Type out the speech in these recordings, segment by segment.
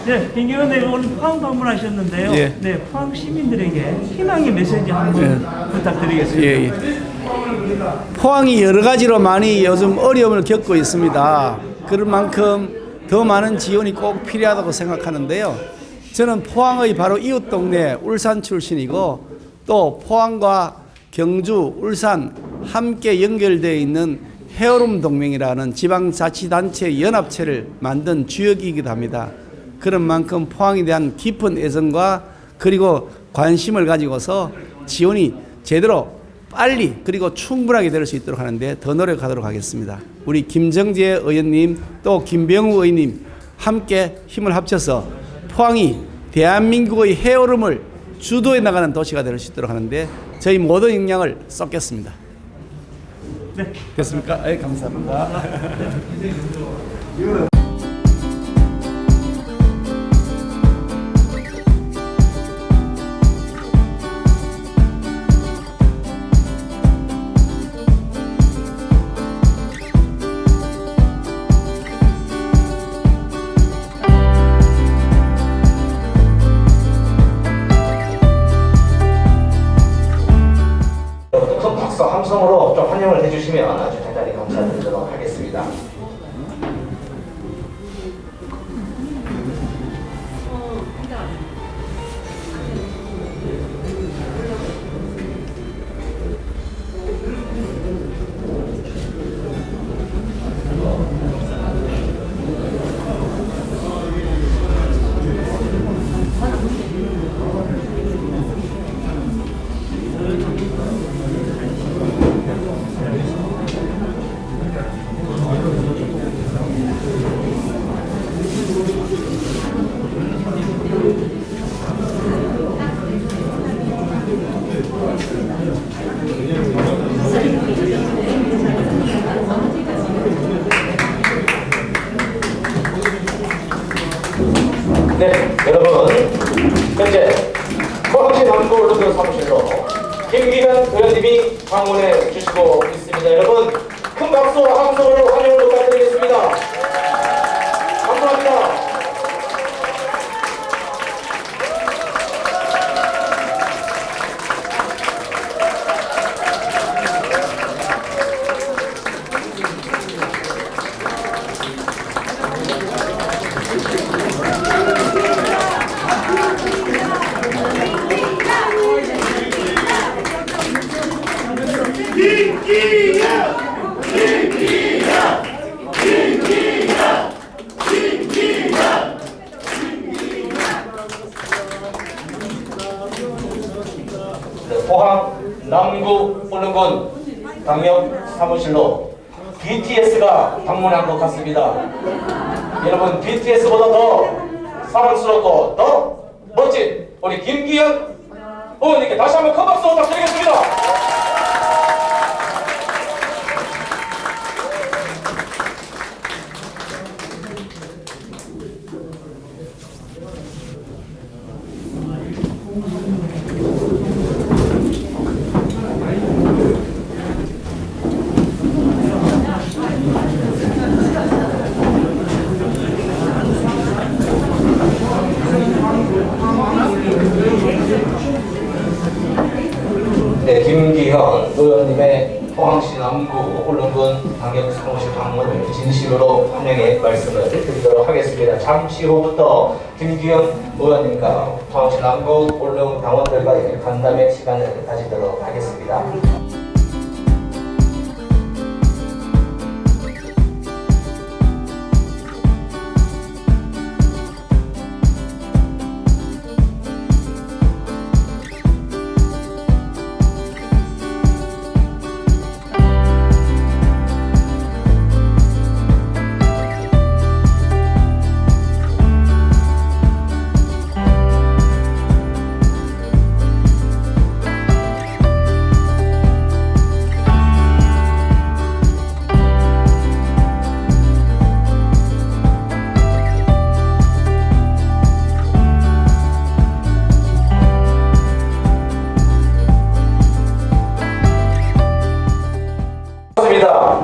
네, 김기현 의원 오늘 포항 방문하셨는데요. 예. 네, 포항 시민들에게 희망의 메시지 한번 부탁드리겠습니다. 예, 예. 포항이 여러 가지로 많이 요즘 어려움을 겪고 있습니다. 그런 만큼 더 많은 지원이 꼭 필요하다고 생각하는데요. 저는 포항의 바로 이웃 동네 울산 출신이고 또 포항과 경주, 울산 함께 연결되어 있는 해오름 동맹이라는 지방자치단체 연합체를 만든 주역이기도 합니다. 그런 만큼 포항에 대한 깊은 애정과 그리고 관심을 가지고서 지원이 제대로 빨리 그리고 충분하게 될 수 있도록 하는데 더 노력하도록 하겠습니다. 우리 김정재 의원님 또 김병우 의원님 함께 힘을 합쳐서 포항이 대한민국의 해오름을 주도해 나가는 도시가 될 수 있도록 하는데 저희 모든 역량을 쏟겠습니다. 네. 됐습니까? 네, 감사합니다. 큰 박수 함성으로 좀 환영을 해주시면 아주 대단히 감사드리도록 하겠습니다. 네, 여러분 현재 포항시 남구 언론사 사무실로 김기현 의원님이 방문해 주시고 있습니다. 여러분 큰 박수와 함성으로 환영을 부탁드리겠습니다. 감사합니다. 포항 남구 울릉군 당역 사무실로 BTS가 방문한 것 같습니다. 여러분 BTS보다 더 사랑스럽고 더 멋진 우리 김기현 의원님께 다시 한번 큰 박수 부탁드리겠습니다. 네, 김기현 의원님의 포항시 남구 울릉군 당역 사무실 방문을 진심으로 환영의 말씀을 드리도록 하겠습니다. 잠시 후부터 김기현 의원님과 포항시 남구 울릉 당원들과의 간담회 시간을 가지도록 하겠습니다.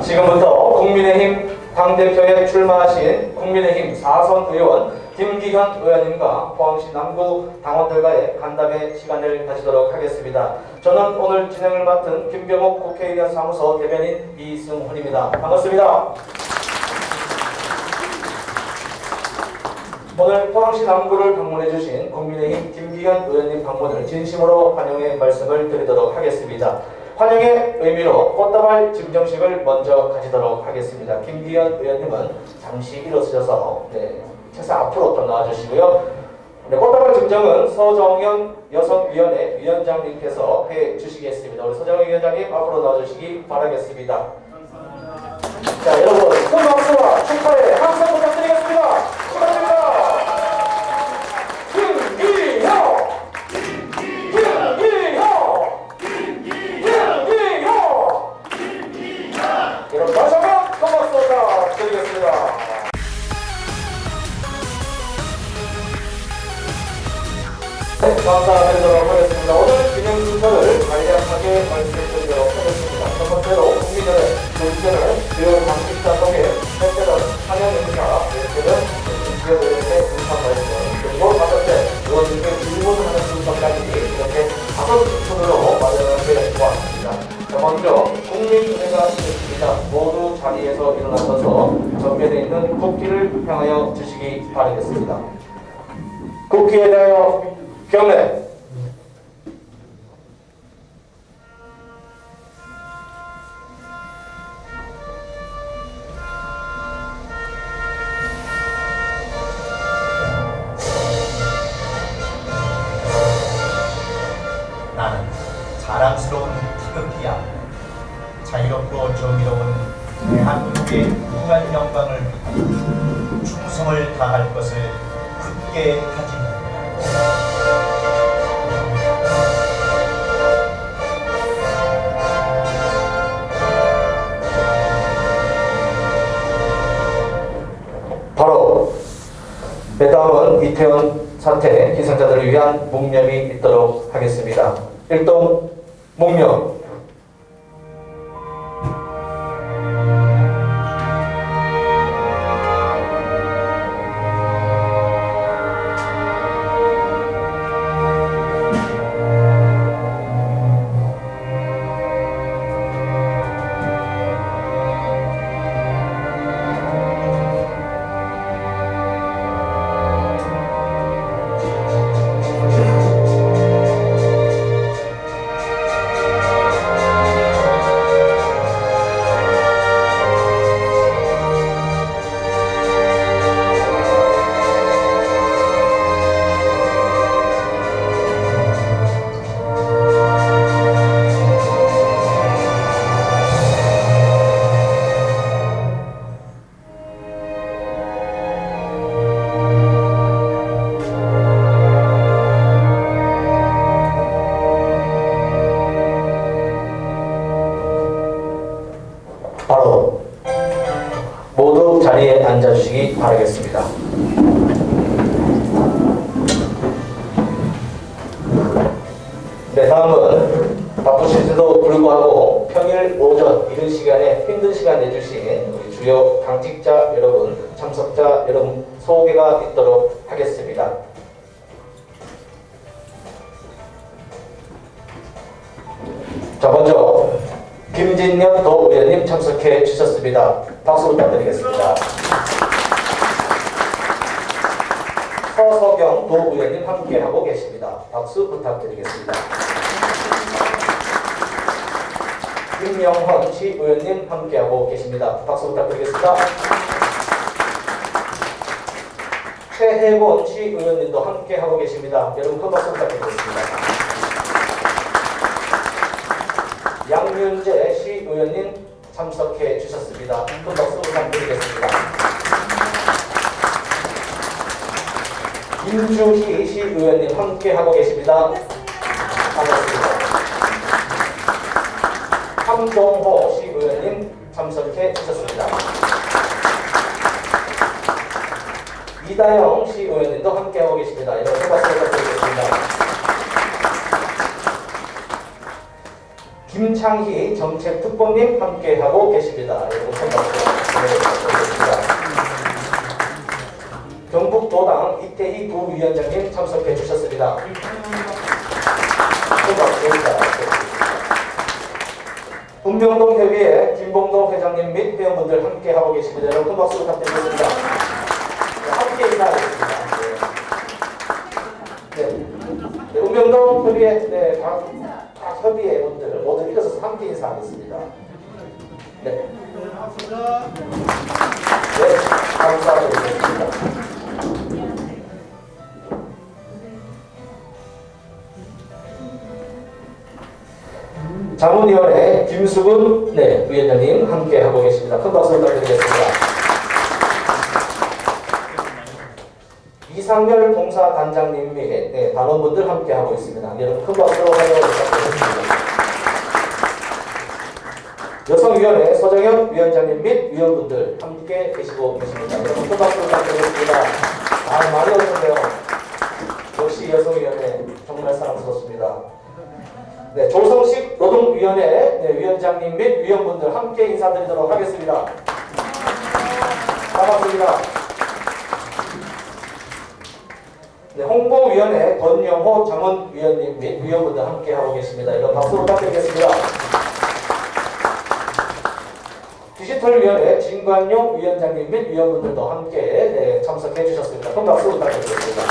지금부터 국민의힘 당대표에 출마하신 국민의힘 4선 의원 김기현 의원님과 포항시 남구 당원들과의 간담회 시간을 가지도록 하겠습니다. 저는 오늘 진행을 맡은 김병옥 국회의원 사무소 대변인 이승훈입니다. 반갑습니다. 오늘 포항시 남구를 방문해 주신 국민의힘 김기현 의원님 방문을 진심으로 환영의 말씀을 드리도록 하겠습니다. 환영의 의미로 꽃다발 증정식을 먼저 가지도록 하겠습니다. 김기현 의원님은 잠시 일어서셔서 책상 앞으로 좀 나와주시고요. 꽃다발 증정은 서정현 여성위원회 위원장님께서 해 주시겠습니다. 우리 서정현 위원장님 앞으로 나와주시기 바라겠습니다. 자, 여러분 큰 박수와 축하의 함성 부탁드리겠습니다. 축하드립니다. 여러분 다시 한번 큰 박수 부탁드리겠습니다. 네, 감사드리도록 하겠습니다. 오늘 진행 순서를 간략하게 말씀드리도록 하겠습니다. 첫 번째로 국민연회, 둘째는 주요 당직자 소개, 셋째는 환영 인사, 넷째는 김기현 의원의 인사 말씀, 그리고 다섯째 의원님께 질문하는 순서까지 이렇게 5순으로 마련하게 보았습니다. 자, 먼저 국민연회가 있습니다. 모두 자리에서 일어나셔서 전면에 있는 국기를 향하여 주시기 바라겠습니다. 국기에 대하여 경례. 나는 자랑스러운 태극기야. 자유롭고 정의로운 대한민국의 무궁한 영광을 위해 충성을 다할 것을 굳게 다짐한다. 바로 다음은 이태원 사태 희생자들을 위한 묵념이 있도록 하겠습니다. 일동 묵념. 바로 모두 자리에 앉아주시기 바라겠습니다. 네, 다음은 바쁘신지도 불구하고 평일 오전 이른 시간에 힘든 시간 내주신 우리 주요 당직자 여러분, 참석자 여러분 소개가 있도록 하겠습니다. 자, 먼저 김진년 도의원님 참석해 주셨습니다. 박수 부탁드리겠습니다. 서석영 도의원님 함께하고 계십니다. 박수 부탁드리겠습니다. 김영헌 시의원님 함께하고 계십니다. 박수 부탁드리겠습니다. 최혜곤 시의원님도 함께하고 계십니다. 여러분 큰 박수 부탁드리겠습니다. 양윤재 시의원님 참석해 주셨습니다. 큰 박수 부탁드리겠습니다. 임주희 시의원님 함께하고 계십니다. 반갑습니다. 함동호 시의원님 참석해 주셨습니다. 이다영 시의원님도 함께하고 계십니다. 여러분 큰 박수 부탁드리겠습니다. 김창희 정책특보님 함께하고 계십니다. 여러분 큰 박수 부탁드리겠습니다. 부위원장님 참석해 주셨습니다. 고맙습니다. 운명동 협의회 김봉동 회장님 및 회원분들 함께 하고 계십니다. 여러분 큰 박수 부탁드리겠습니다. 함께 인사하겠습니다. 네, 운명동 협의회 각 협의회 분들 모두 일어서서 함께 인사하겠습니다. 네, 감사드리겠습니다. 자문위원회 김수근 위원장님 함께 하고 계십니다. 큰 박수 부탁드리겠습니다. 이상열 봉사단장님 및 단원분들 함께 하고 있습니다. 여러분 큰 박수로 환영을 부탁드리겠습니다. 여성위원회 서정현 위원장님 및 위원분들 함께 계시고 계십니다. 여러분 큰 박수 부탁드리겠습니다. 많이 오셨네요. 역시 여성위원회 정말 사랑스럽습니다. 네, 조성식 노동위원회 위원장님 및 위원분들 함께 인사드리도록 하겠습니다. 반갑습니다. 네, 홍보위원회 권영호 자문위원님 및 위원분들 함께 하고 계십니다. 이런 박수 부탁드리겠습니다. 디지털위원회 진관용 위원장님 및 위원분들도 함께 참석해 주셨습니다. 큰 박수 부탁드리겠습니다.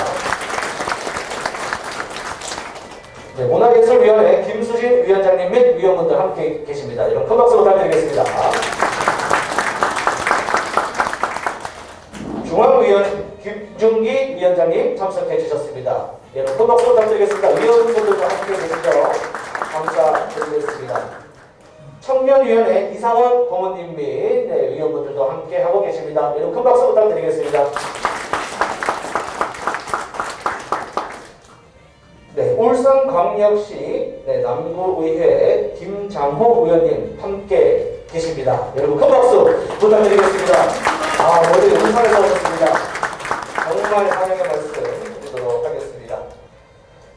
네, 문화예술위원회 김수진 위원장님 및 위원분들 함께 계십니다. 이런 큰 박수 부탁드리겠습니다. 중앙위원 김준기 위원장님 참석해 주셨습니다. 여러분 큰 박수 부탁드리겠습니다. 위원분들도 함께 계시죠. 감사드리겠습니다. 청년위원회 이상원 고문님 및 위원분들도 함께 하고 계십니다. 여러분 큰 박수 부탁드리겠습니다. 네, 울산광역시 남구의회 김장호 의원님 함께 계십니다. 여러분 큰 박수 부탁드리겠습니다. 모두 울산에서 오셨습니다. 정말 환영의 말씀 드리도록 하겠습니다.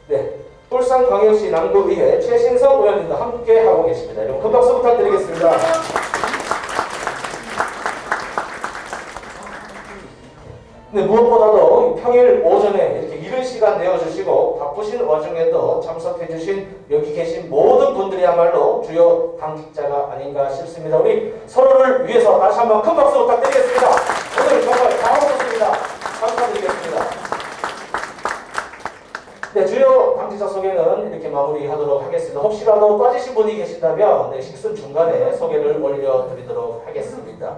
네, 울산광역시 남구의회 최신석 의원님도 함께 하고 계십니다. 여러분 큰 박수 부탁드리겠습니다. 네, 무엇보다도 평일 오전에 이렇게 이른 시간 내어주시고 바쁘신 와중에도 참석해주신 여기 계신 모든 분들이야말로 주요 당직자가 아닌가 싶습니다. 우리 서로를 위해서 다시 한번 큰 박수 부탁드리겠습니다. 오늘 정말 잘하셨습니다. 감사드리겠습니다. 네, 주요 당직자 소개는 이렇게 마무리하도록 하겠습니다. 혹시라도 빠지신 분이 계신다면 식순 중간에 소개를 올려드리도록 하겠습니다.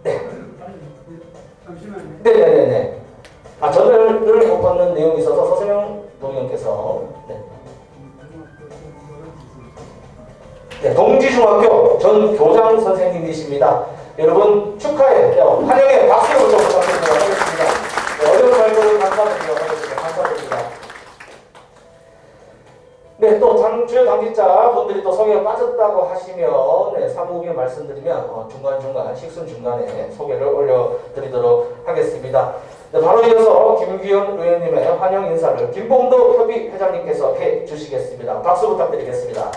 네. 네네네네. 전화를 못 받는 내용이 있어서 서세명 동의원께서 동지중학교 전 교장 선생님이십니다. 여러분 축하해요. 환영의 박수로 좀 부탁드리도록 하겠습니다. 어려운 말씀을 감사드리도록 하겠습니다. 감사드립니다. 네, 또 주요 당직자 분들이 또 소개가 빠졌다고 하시면 사무국에 말씀드리면 중간중간 식순 중간에 소개를 올려드리도록 하겠습니다. 네, 바로 이어서 김기현 의원님의 환영 인사를 김봉도 협의 회장님께서 해 주시겠습니다. 박수 부탁드리겠습니다.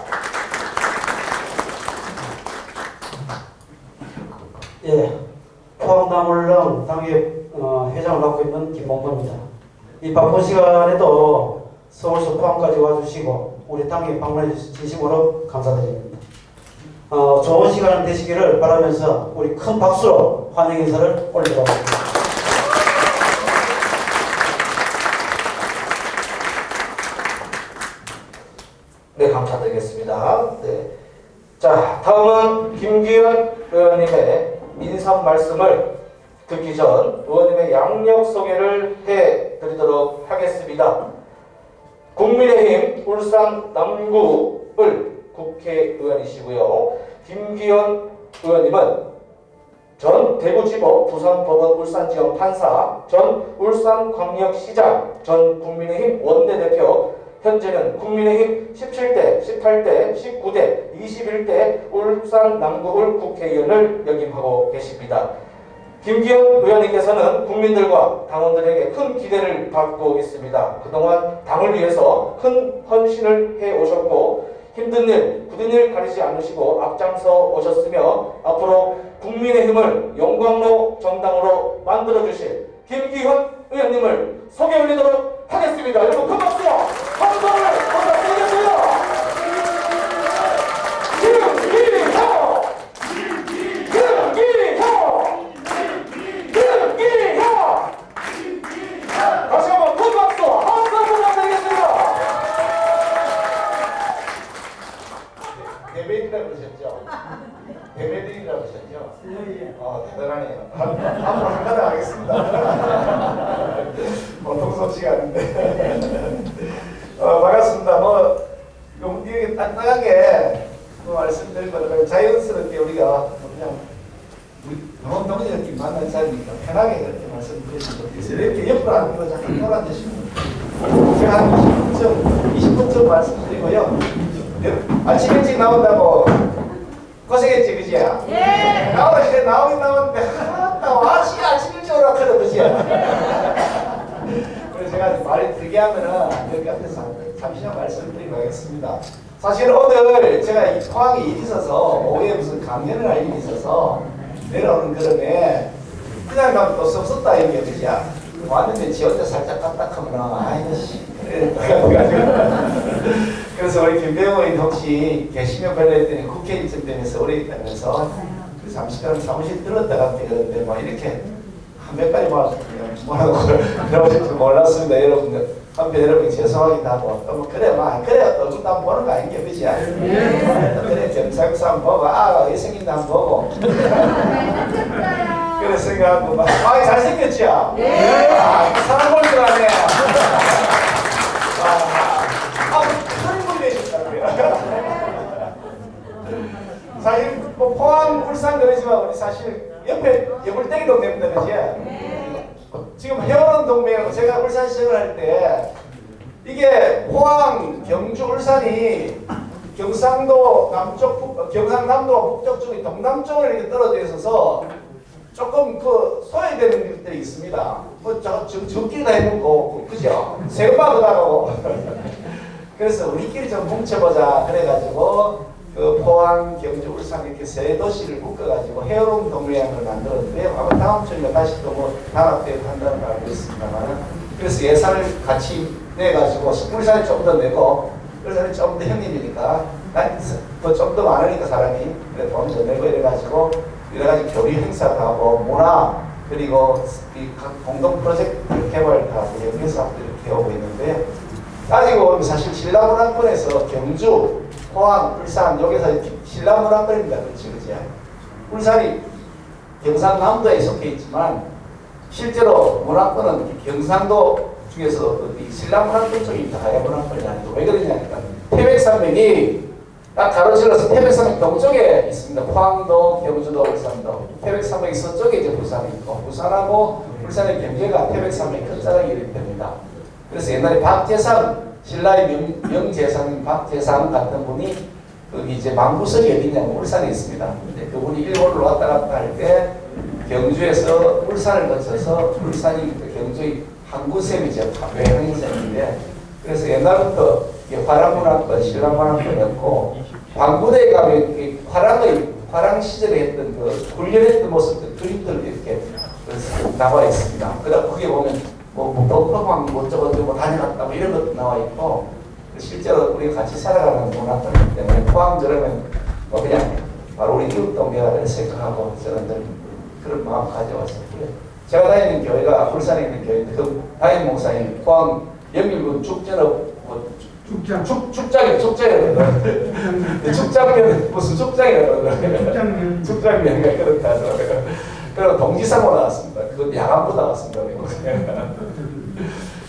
예, 포항당울릉 당회 회장을 맡고 있는 김봉도입니다. 이 바쁜 시간에도 서울서 포항까지 와주시고 우리 당에 방문해 진심으로 감사드립니다. 좋은 시간 되시기를 바라면서 우리 큰 박수로 환영 인사를 올리도록 하겠습니다. 네, 감사드리겠습니다. 네. 자, 다음은 김기현 의원님의 인사 말씀을 듣기 전 의원님의 양력 소개를 해드리도록 하겠습니다. 국민의힘 울산 남구을 국회의원이시고요. 김기현 의원님은 전 대구지법 부산법원 울산지원 판사, 전 울산광역시장, 전 국민의힘 원내대표, 현재는 국민의힘 17대, 18대, 19대, 21대 울산 남구을 국회의원을 역임하고 계십니다. 김기현 의원님께서는 국민들과 당원들에게 큰 기대를 받고 있습니다. 그동안 당을 위해서 큰 헌신을 해오셨고 힘든 일, 굳은 일 가리지 않으시고 앞장서 오셨으며 앞으로 국민의힘을 영광로 정당으로 만들어주실 김기현 의원님을 소개 올리도록 하겠습니다. 여러분 큰 박수와 함성을 부탁드리겠습니다. 다시 한번 큰 박수와 함성 부탁드리겠습니다. 대변이라고 그러셨죠? 대변인이라고 그러셨죠? 대단하네요. 앞으로 한가닥 하겠습니다. 보통 솜씨가 아닌데. 반갑습니다. 이게 딱딱하게 말씀드린 거는 자연스럽게 우리가 그냥 우리 동원동이 이렇게 만난 자리니까 편하게 그렇게 말씀드리시면 좋겠어요. 이렇게 옆으로 앉고 잠깐 돌아주시면 제가 한 20분쯤 말씀드리고요. 아침 일찍 나온다고 고생했지, 그지? 예. 나오긴 나오는데, 아침 일찍 오라고 그래, 그지? 그래서 제가 말이 길게 하면은, 여기 앞에서 잠시만 말씀드리고 하겠습니다. 사실 오늘 제가 이 포항에 일이 있어서, 오후에 무슨 강연을 할 일이 있어서, 내려오는 그러네, 그냥 가면 또 섭섭다, 이게, 그지? 왔는데 지 혼자 살짝 까딱하면, 아이씨, 그래. 그래서 우리 김배우 의원 혹시 계시면 별로 했더니 국회 일정 때문에 오래 있다면서 잠시간 사무실 들었다가 그러는데 막 이렇게 한 몇 가지 뭐라고 그러실 줄 몰랐습니다. 여러분들 한편 여러분 죄송하기도 하고 또 뭐 그래 또 누가 보는 거 아닌게 그지? 그래 점상사 한번 보고 어떻게 생긴다 한번 보고 그래 생각하고 막 잘생겼죠? 네. 사람 볼 줄 아네. 사실 뭐 포항, 울산 그러지만 우리 사실 옆에 여물땡이 동네입니다, 그지? 지금 해오는 동네라고 제가 울산 시절을 할 때 이게 포항, 경주, 울산이 경상도 남쪽, 경상남도 북쪽 쪽이 동남쪽으로 이렇게 떨어져 있어서 조금 소외되는 일들이 있습니다. 적기가 있는 거, 그죠? 세금만 그다고. 그래서 우리끼리 좀 뭉쳐보자 그래가지고 포항, 경주, 울산 이렇게 세 도시를 묶어가지고 해오름 동맹을 만들었는데 아마 다음 주에 다시 또 단합되고 한다는 걸 알고 있습니다만 그래서 예산을 같이 내가지고 울산이 좀 더 내고 울산이 좀 더 형님이니까 좀 더 많으니까 사람이 그래 돈 더 내고 이래가지고 여러 가지 교류 행사도 하고 문화 그리고 이 각 공동 프로젝트 개발 다 연계사업도 이렇게 오고 있는데 따지고 사실 신라문화권에서 경주, 포항, 울산 여기서 신라문화권입니다. 그렇지. 울산이 경상남도에 속해 있지만 실제로 문화권은 경상도 중에서 이 신라문화권 쪽입니다. 하야문화권이 아니고 왜 그러냐니까 태백산맥이 딱 가로질러서 태백산맥 동쪽에 있습니다. 포항도, 경주도, 울산도. 태백산맥이 서쪽에 이제 부산이 있고 부산하고 울산의 경계가 태백산맥 끝자락이 이렇게 됩니다. 그래서 옛날에 박재상 신라의 명재상인 박재상 같은 분이 거기 이제 망부석이 어디냐면 울산에 있습니다. 근데 그분이 일본으로 왔다 갔다 할 때 경주에서 울산을 거쳐서 울산이 경주의 항구셈이죠. 외항인셈인데 그래서 옛날부터 화랑문화권, 신라문화권이었고 광부대에 가면 화랑 시절에 했던 그 훈련했던 모습들 그림들 이렇게 나와 있습니다. 그다음 거기에 보면 북포항 저거 다녀갔다 이런 것도 나와 있고 실제로 우리가 같이 살아가는 문화권이기 때문에 포항 저러면 그냥 바로 우리 이웃 동네를 생각하고 저는 그런 마음 가져왔었고요. 제가 다니는 교회가 울산에 있는 교회인데 그 담임 목사님 포항 영일군 축전업 축장이라고 축장면 무슨 축장이라고 축장면이 그렇다 하더라고요. 그리고 동지상고 나왔습니다. 그건 야간부 나왔습니다.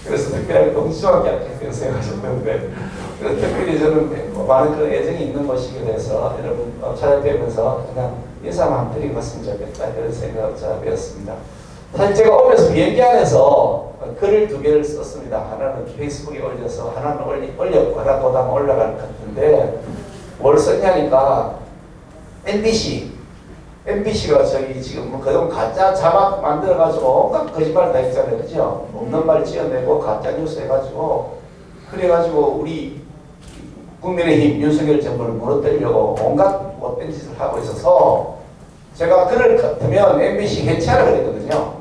그래서 특별하게 동지중학교 학교 생각하셨는데 특별히 저는 많은 그런 애정이 있는 곳이기도 해서 여러분 찾아뵈면서 그냥 인사만 드리고 갔으면 좋겠다 이런 생각을 찾아뵈었습니다. 사실 제가 오면서 비행기 안에서 글을 2개를 썼습니다. 하나는 페이스북에 올려서 하나는 올렸고 하나 보다가 올라갈 것 같은데 뭘 썼냐니까 MBC가 저기 지금 그동안 가짜 자막 만들어가지고 온갖 거짓말 다 했잖아요. 그죠? 없는 말 지어내고 가짜 뉴스 해가지고 그래가지고 우리 국민의힘 윤석열 정부를 무너뜨리려고 온갖 못된 짓을 하고 있어서 제가 그럴 것 같으면 MBC 해체하라고 그랬거든요.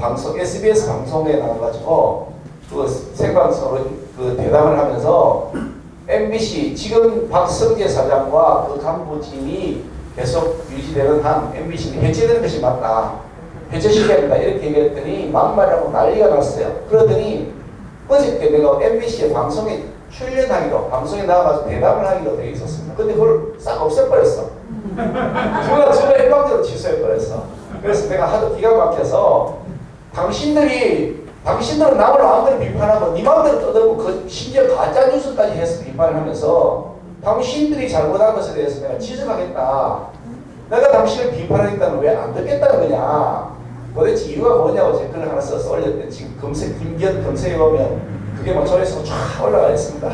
방송 SBS 방송에 나와가지고 그 생방송으로 그 대담을 하면서 MBC 지금 박성재 사장과 그 간부진이 계속 유지되는 한 MBC는 해체되는 것이 맞다. 해체시켜야 된다. 이렇게 얘기했더니 막말하고 난리가 났어요. 그러더니 어저께 내가 MBC의 방송에 출연하기로 방송에 나가서 대담을 하기로 되어 있었습니다. 근데 그걸 싹 없애버렸어. 제가 일방적으로 취소해버렸어. 그래서 내가 하도 기가 막혀서 당신들은 남을 마음대로 비판하고 네 마음대로 떠들고 그 심지어 가짜뉴스까지 해서 비판을 하면서 당신들이 잘못한 것에 대해서 내가 지적하겠다. 내가 당신을 비판하겠다는 왜 안 듣겠다는 거냐. 도대체 이유가 뭐냐고 제 글을 하나 써서 올렸는데 지금 김기현 검색해 보면 그게 막 조회수가 쫙 올라가 있습니다.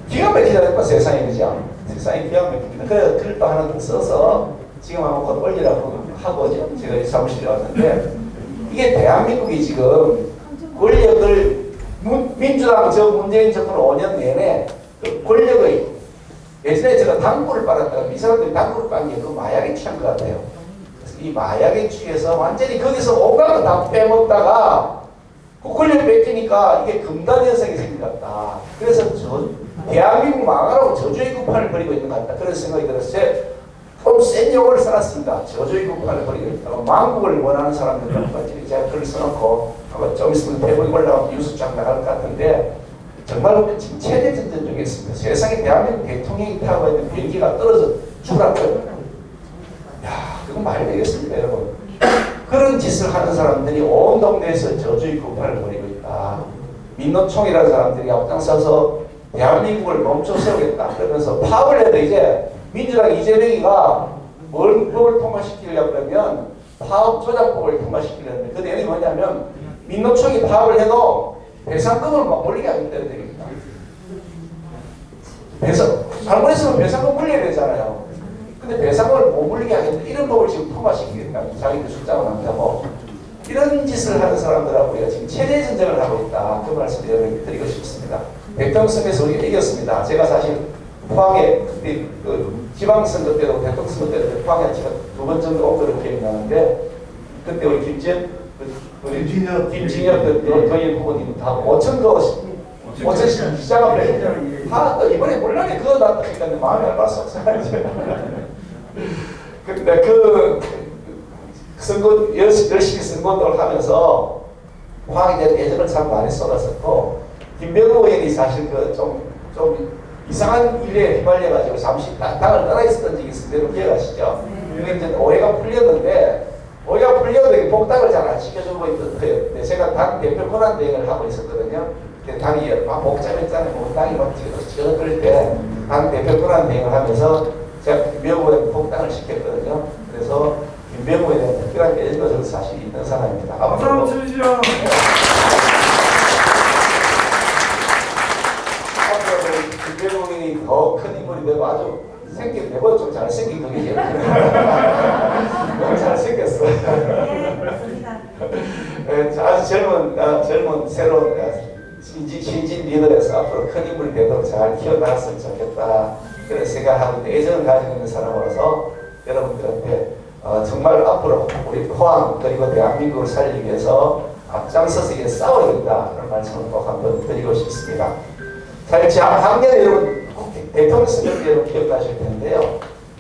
기가 막히다니까 세상에. 그죠? 세상에 기가 막힙니다. 그래서 글도 하나 좀 써서 지금 한번 곧 올리라고 하고 제가 사무실에 왔는데 이게 대한민국이 지금 권력을 민주당 문재인 정권 5년 내내 그 권력의 예전에 제가 당구를 빨았다가 이 사람들이 당구를 빤 게 그 마약에 취한 것 같아요. 그래서 이 마약에 취해서 완전히 거기서 온갖 거 다 빼먹다가 그 권력 뺏기니까 이게 금단 현상이 생긴 것 같다. 그래서 대한민국 망하라고 저주의 구판을 벌이고 있는 것 같다. 그런 생각이 들어서 좀 센 용어를 써놨습니다. 저주의 구판을 벌이고 있다고. 망국을 원하는 사람들까지 제가 글을 써놓고 아마 좀 있으면 대본이 올라가면 뉴스장 나갈 것 같은데 정말 지금 최대 전쟁 중에 있습니다. 세상에 대한민국 대통령이 타고 있는 비행기가 떨어져 죽으라고요. 야, 그건 말이 되겠습니까, 여러분? 그런 짓을 하는 사람들이 온 동네에서 저주의 구판을 벌이고 있다. 민노총이라는 사람들이 앞장서서 대한민국을 멈춰 세우겠다. 그러면서 파업을 해도 이제 민주당 이재명이가 뭘 통과시키려고 그러면 파업 조작법을 통과시키려는데 그 내용이 뭐냐면 민노총이 파업을 해도 배상금을 막 물리게 하겠다는 얘기입니다. 잘못했으면 배상금 물려야 되잖아요. 근데 배상금을 못 물리게 하겠다. 이런 법을 지금 통과시키겠다. 자기들 숫자가 남다고. 이런 짓을 하는 사람들하고 우리가 지금 최대 전쟁을 하고 있다. 그 말씀을 여러분께 드리고 싶습니다. 대통령선거에서 우리가 이겼습니다. 제가 사실 포항에 그때 그 지방선거 때도 대통령선거 때도 포항에 제가 2번 정도 온 거를 기억이 나는데 그때 우리 김진혁 도인 후보님 다 5천 시장 앞에 다 또 이번에 몰라게 그거 났다니까 마음이 알았어. 근데 그 선거 열심히 선거운동을 하면서 포항에 대한 애정을 참 많이 쏟았었고 김병우 의원이 사실 그 좀 이상한 일에 휘말려가지고 잠시 당을 떠나 있었던 적이 있었는데 기억하시죠? 그게 이제 오해가 풀렸는데 오해가 풀려도 복당을 잘 안 시켜주고 있던 거예요. 제가 당 대표 권한 대행을 하고 있었거든요. 당이 막 복잡했잖아요. 뭐 당이 막 지금 그럴 때 당 대표 권한 대행을 하면서 제가 김병우에 복당을 시켰거든요. 그래서 김병우에 대한 특별한 애정도 사실 있는 사람입니다. 앞으로 김병욱이 더 큰 인물이 되고 아주 생긴 내보다 좀 잘생긴 거겠죠. 너무 잘생겼어. 아주 젊은 새로운 신진 리더에서 앞으로 큰 인물이 되도록 잘 키워나갔으면 좋겠다. 그런 생각하고 애정을 가지고 있는 사람으로서 여러분들한테 정말 앞으로 우리 포항 그리고 대한민국을 살리기 위해서 앞장서서 이게 싸워야 된다. 그런 말씀을 꼭 한번 드리고 싶습니다. 작년에 여러분 대통령 선거 때 여러분 기억나실 텐데요.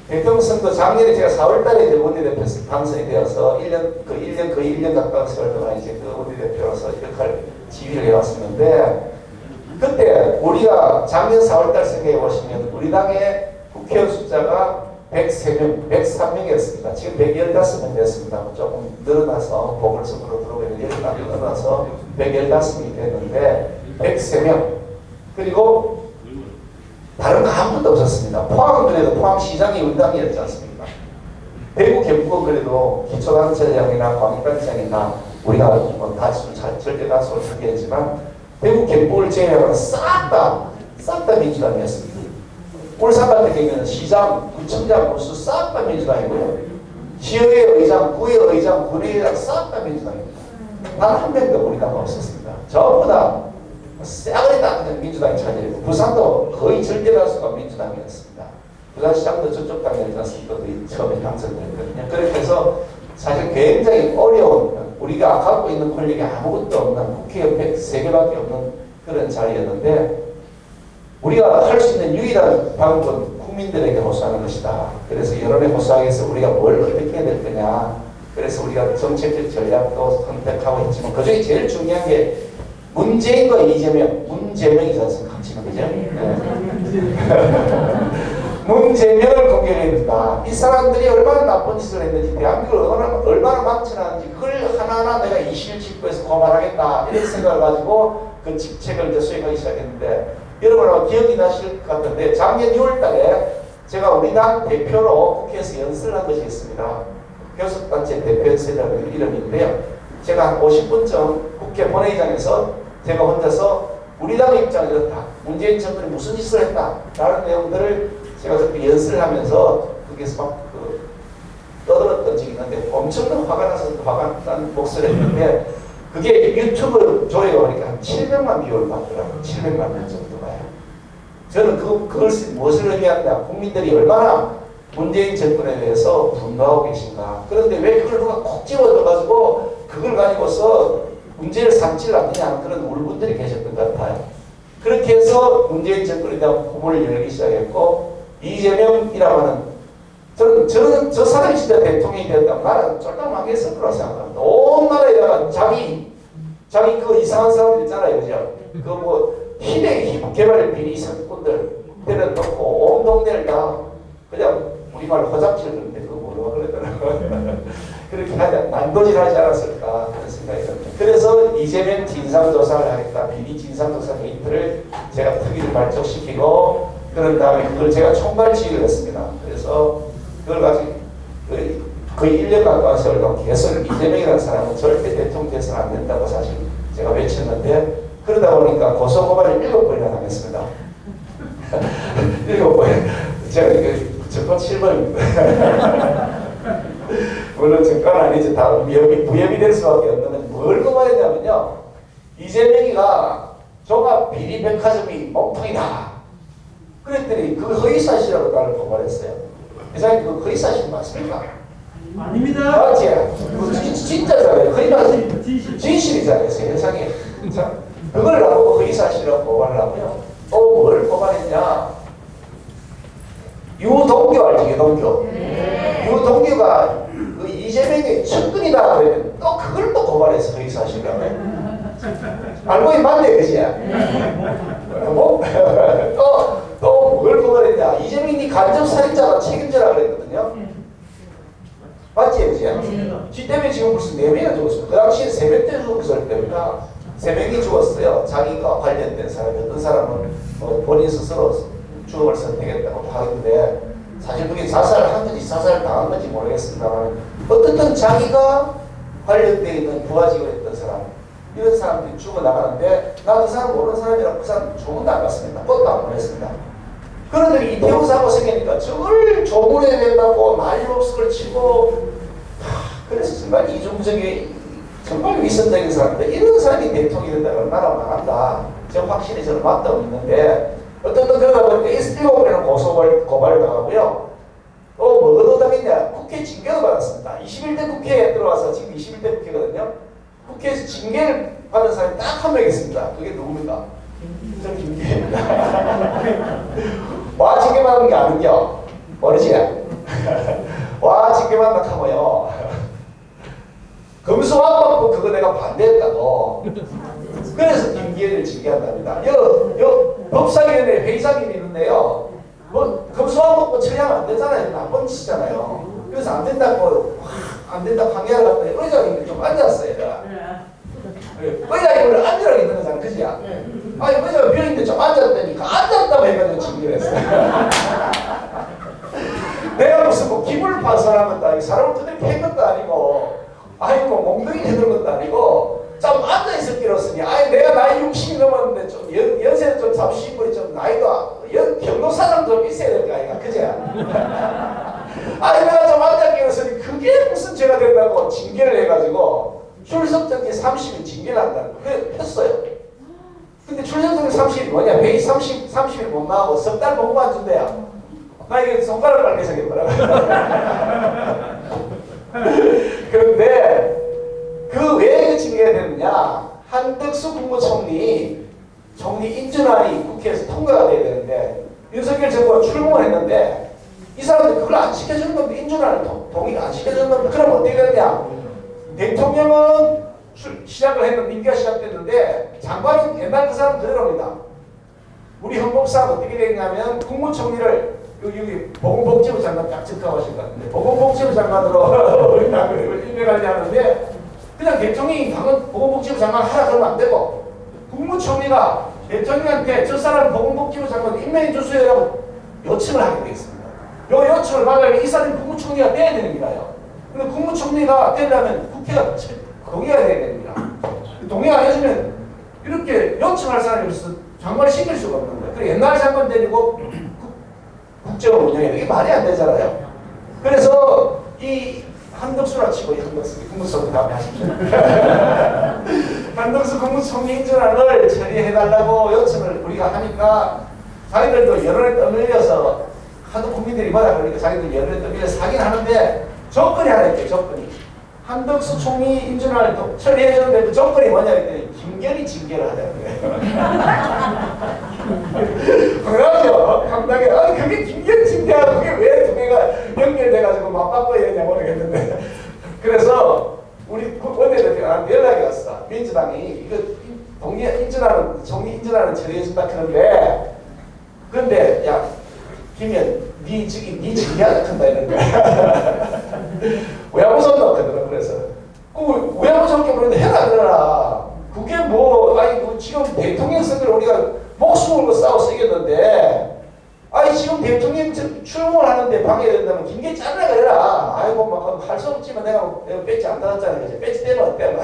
대통령 선거 작년에 제가 4월달에 이제 원내대표 당선이 되어서 1년 거의 1년 가까운 세월 동안 이제 그 원내대표로서 역할 지휘를 해왔었는데 그때 우리가 작년 4월달 선거에 보시면 우리 당의 국회의원 숫자가 103명, 103명이었습니다. 지금 115명 됐습니다. 조금 늘어나서 보궐선거로 들어오면 10명 늘어나서 115명이 됐는데 103명. 그리고 다른 거 아무것도 없었습니다. 포항은 그래도 포항시장이 우리 당이었지 않습니까? 대구 경북은 그래도 기초단체장이나 광역단체장이나 우리가 뭐 절대 다수를 차지했지만 대구 경북을 제외하고는 싹 다 민주당이었습니다. 울산 같은 경우는 시장, 구청장, 군수 싹 다 민주당이고요. 시의회 의장, 구의 의장, 군의회장 싹 다 민주당입니다. 단 한 명도 우리 당 없었습니다. 전부 다 싸그리 딱 민주당이 차지했고 부산도 거의 절대 다수가 민주당이었습니다. 부산시장도 저쪽 당이었지 않습니까? 처음에 당선됐거든요. 그렇게 해서 사실 굉장히 어려운 우리가 갖고 있는 권력이 아무것도 없는 국회의원 103개밖에 없는 그런 자리였는데 우리가 할 수 있는 유일한 방법은 국민들에게 호소하는 것이다. 그래서 여론에 호소하기 위해서 우리가 뭘 어떻게 해야 될 거냐. 그래서 우리가 정책적 전략도 선택하고 있지만 그중에 제일 중요한 게 문재인과 이재명, 문재명이지 않습니까? 지금 그죠? 문재명을 공격해야 된다. 이 사람들이 얼마나 나쁜 짓을 했는지 대한민국을 얼마나 망쳐놨는지 그걸 하나하나 내가 이실직고해서 고발하겠다 이런 생각을 가지고 그 직책을 이제 수행하기 시작했는데 여러분 아마 기억이 나실 것 같은데 작년 6월 달에 제가 우리 당 대표로 국회에서 연설을 한 것이 있습니다. 교섭단체 대표연설이라는 이름인데요. 제가 한 50분쯤 국회 본회의장에서 제가 혼자서 우리 당의 입장이 이렇다. 문재인 정권이 무슨 짓을 했다. 라는 내용들을 제가 그렇게 연설을 하면서 거기서 막 떠들었던 적이 있는데 엄청난 화가 나서 화가 난 목소리를 했는데 그게 유튜브 조회가 보니까 한 700만 뷰를 받더라고요. 700만 뷰 정도 봐요. 저는 그걸 무엇을 의미한다. 국민들이 얼마나 문재인 정권에 대해서 분노하고 계신가. 그런데 왜 그걸 누가 콕 집어넣어가지고 그걸 가지고서 문제를 삼지를 않느냐 하는 그런 울분들이 계셨던 것 같아요. 그렇게 해서 문재인 정권에 대한 포문을 열기 시작했고 이재명이라고 하는 저는 저 사람이 진짜 대통령이 되었다면 나라는 쫄딱 망했을 거라고 생각합니다. 온 나라에다가 자기 그 이상한 사람들 있잖아요. 그죠? 그 뭐 힘 개발 비리 사기꾼들 때려놓고 온 동네를 다 그냥 우리말로 허잡질 그런데 그거 뭐라고 그러더라고요. 그렇게 난도질하지 않았을까 그런 생각이 듭니다. 그래서 이재명 진상조사를 하겠다. 비리 진상조사 게이트를 제가 특위를 발족시키고 그런 다음에 그걸 제가 총괄 지휘를 했습니다. 그래서 그걸 가지고 거의 1년 가까운 세월 동안 계속 이재명이라는 사람은 절대 대통령 돼서는 안 된다고 사실 제가 외쳤는데 그러다 보니까 고소고발을 7번이나 당했습니다. 7번. 제가 정권 7번입니다. 물론 정권 아니지. 다 부협이 될 수밖에 없는 건 뭘 고발했냐면요. 이재명이가 종합 비리 백화점이 몸통이다. 그랬더니 그 허위사실이라고 나를 고발했어요. 회장님 그 허위사실 맞습니까? 아닙니다. 맞지? 진짜잖아요. 허위사실 진실이잖아요. 세상에. 참 그걸 나보고 허위사실이라고 고발을 하고요. 또 뭘 고발했냐. 유동규 알죠? 유동규. 유동규가 그 이재명의 측근이다 그러면 또 그걸 또 고발해서 허위사실이라고 해요. 알고 맞네, 그지? 뭐? 또 뭘 고발했냐. 이재명이 간접살인자가 책임져라 그랬거든요. 맞지, 그지? 지 때문에 지금 무슨 4명이 죽었어요. 그 당시에 3명 죽었을 때니까 3명이 죽었어요. 자기가 관련된 사람이. 어떤 사람은 본인 스스로 죽음을 선택했다고 하는데 사실 그게 자살을 한 건지 자살을 당한 건지 모르겠습니다만 어떻든 자기가 관련되어 있는 부하직을 했던 사람 이런 사람들이 죽어나가는데 나 그 사람 모르는 사람이라 그 사람 조문도 안 갔습니다. 그것도 안 보냈습니다. 그런데 이태우 사고 생기니까 저걸 조문해야 된다고 말로스를 치고 그래서 정말 이중적인 정말 위선적인 사람들 이런 사람이 대통령이 된다면 나라 망한다. 저 확실히 저는 맞다고 있는데 어떤 그러다 보니까 7번이나 고발을 당하고요. 또 뭐 얻어당했냐. 국회 징계도 받았습니다. 21대 국회에 들어와서 지금 21대 국회거든요. 국회에서 징계를 받은 사람이 딱 한 명 있습니다. 그게 누굽니까? 저 김기현입니다. 와 징계 받은 게 아는겨. 모르지? 와 징계 받는 하고요. 검수완박법 그거 내가 반대했다고. 그래서 김기현을 징계한답니다. 여 법사위원회 회의장이 있는데요. 뭐 검수완박법 처리하면 안 되잖아요. 나쁜 짓이잖아요. 그래서 안 된다고 항의하러 갔더니 의장님이 좀 앉았어요. 제가. 의장님을 앉으라고 했던 거잖아. 그지? 아니 의장이 비어있는데 좀 앉았다니까 앉았다고 해가지고 징계를 했어요. 내가 무슨 뭐 기분을 파산한 것도 아니고 사람을 두드려 팬 것도 아니고 아니 뭐 몽둥이 해둔 것도 아니고 좀 앉아있을 길었으니 아니 내가 나이 60이 넘었는데 좀 연세는 좀 잡수시고 좀 나이도 경로사상 좀 있어야 될 거 아이가 그지? 아니 내가 좀 앉아 길었으니 그게 무슨 죄가 된다고 징계를 해가지고 출석정지 30일 징계를 한다는 그래 했어요. 근데 출석정지 30일이 뭐냐 회의 30일 못 나가고 석 달 공부 안 준대요. 나 이게 손가락 빨리 생겼더라고요. 그런데 그 왜 징계가 되느냐? 한덕수 국무총리 인준안이 국회에서 통과가 돼야 되는데 윤석열 정부가 출범을 했는데 이 사람들 그걸 안 시켜주는 겁니다. 인준안을 동의를 안 시켜주는 겁니다. 그럼 어떻게 되느냐? 대통령은 시작을 했는데 임기가 시작됐는데 장관은 옛날 그 사람 그대로입니다. 우리 헌법상 어떻게 되냐면 국무총리를 여기 보건복지부 장관 딱 직급하실 것 같은데 보건복지부 장관으로 임명하려 하는데 그냥 대통령이 방금 보건복지부 장관 하라 그러면 안 되고 국무총리가 대통령한테 저 사람 보건복지부 장관 임명해 주세요라고 요청을 하게 되어 있습니다. 요 요청을 받으려면 이 사람이 국무총리가 돼야 되는 거예요. 근데 국무총리가 되려면 국회가 동의가 돼야 됩니다. 동의 안 해주면 이렇게 요청할 사람이 없어서 장관을 시킬 수가 없는 거예요. 그래 옛날 장관 데리고 국정을 운영해야 돼. 이게 말이 안 되잖아요. 그래서 이 한덕수라 치고 이 한덕수 국무총리 다음에 하십시오. 한덕수 국무총리 인준안을 처리해달라고 요청을 우리가 하니까 자기들도 여론에 떠밀려서 하도 국민들이 뭐라 그러니까 자기들 여론에 떠밀려서 하긴 하는데 조건이 하나 있죠. 조건이. 한덕수 총리 인준안을 처리해주는데 그 조건이 뭐냐 했더니 김경희 징계를 하자는 거예요. 그러죠. 강당에 그게 김경희 징계하고 그게 왜 두 개가 연결돼가지고 맞바꿔야 되냐 모르겠는데 그래서 우리 원내대표한테 연락이 왔어. 민주당이 이거 총리 인준안을 처리해준다 그러는데 근데 야 김현 네 징계하자 큰다 이런 거야. 외화부 손도 그러더라. 그래서 그 외화부 손게 그런데 해라 그러라. 그게 뭐 아니 뭐 지금 대통령 선거를 우리가 목숨 걸고 싸워서 이겼는데 아니 지금 대통령 출범을 하는데 방해된다면 김계 잘라 그래라. 아이고 막 할 수 없지만 내가 배지 안 달았잖아. 그지? 배지 떼면 어때?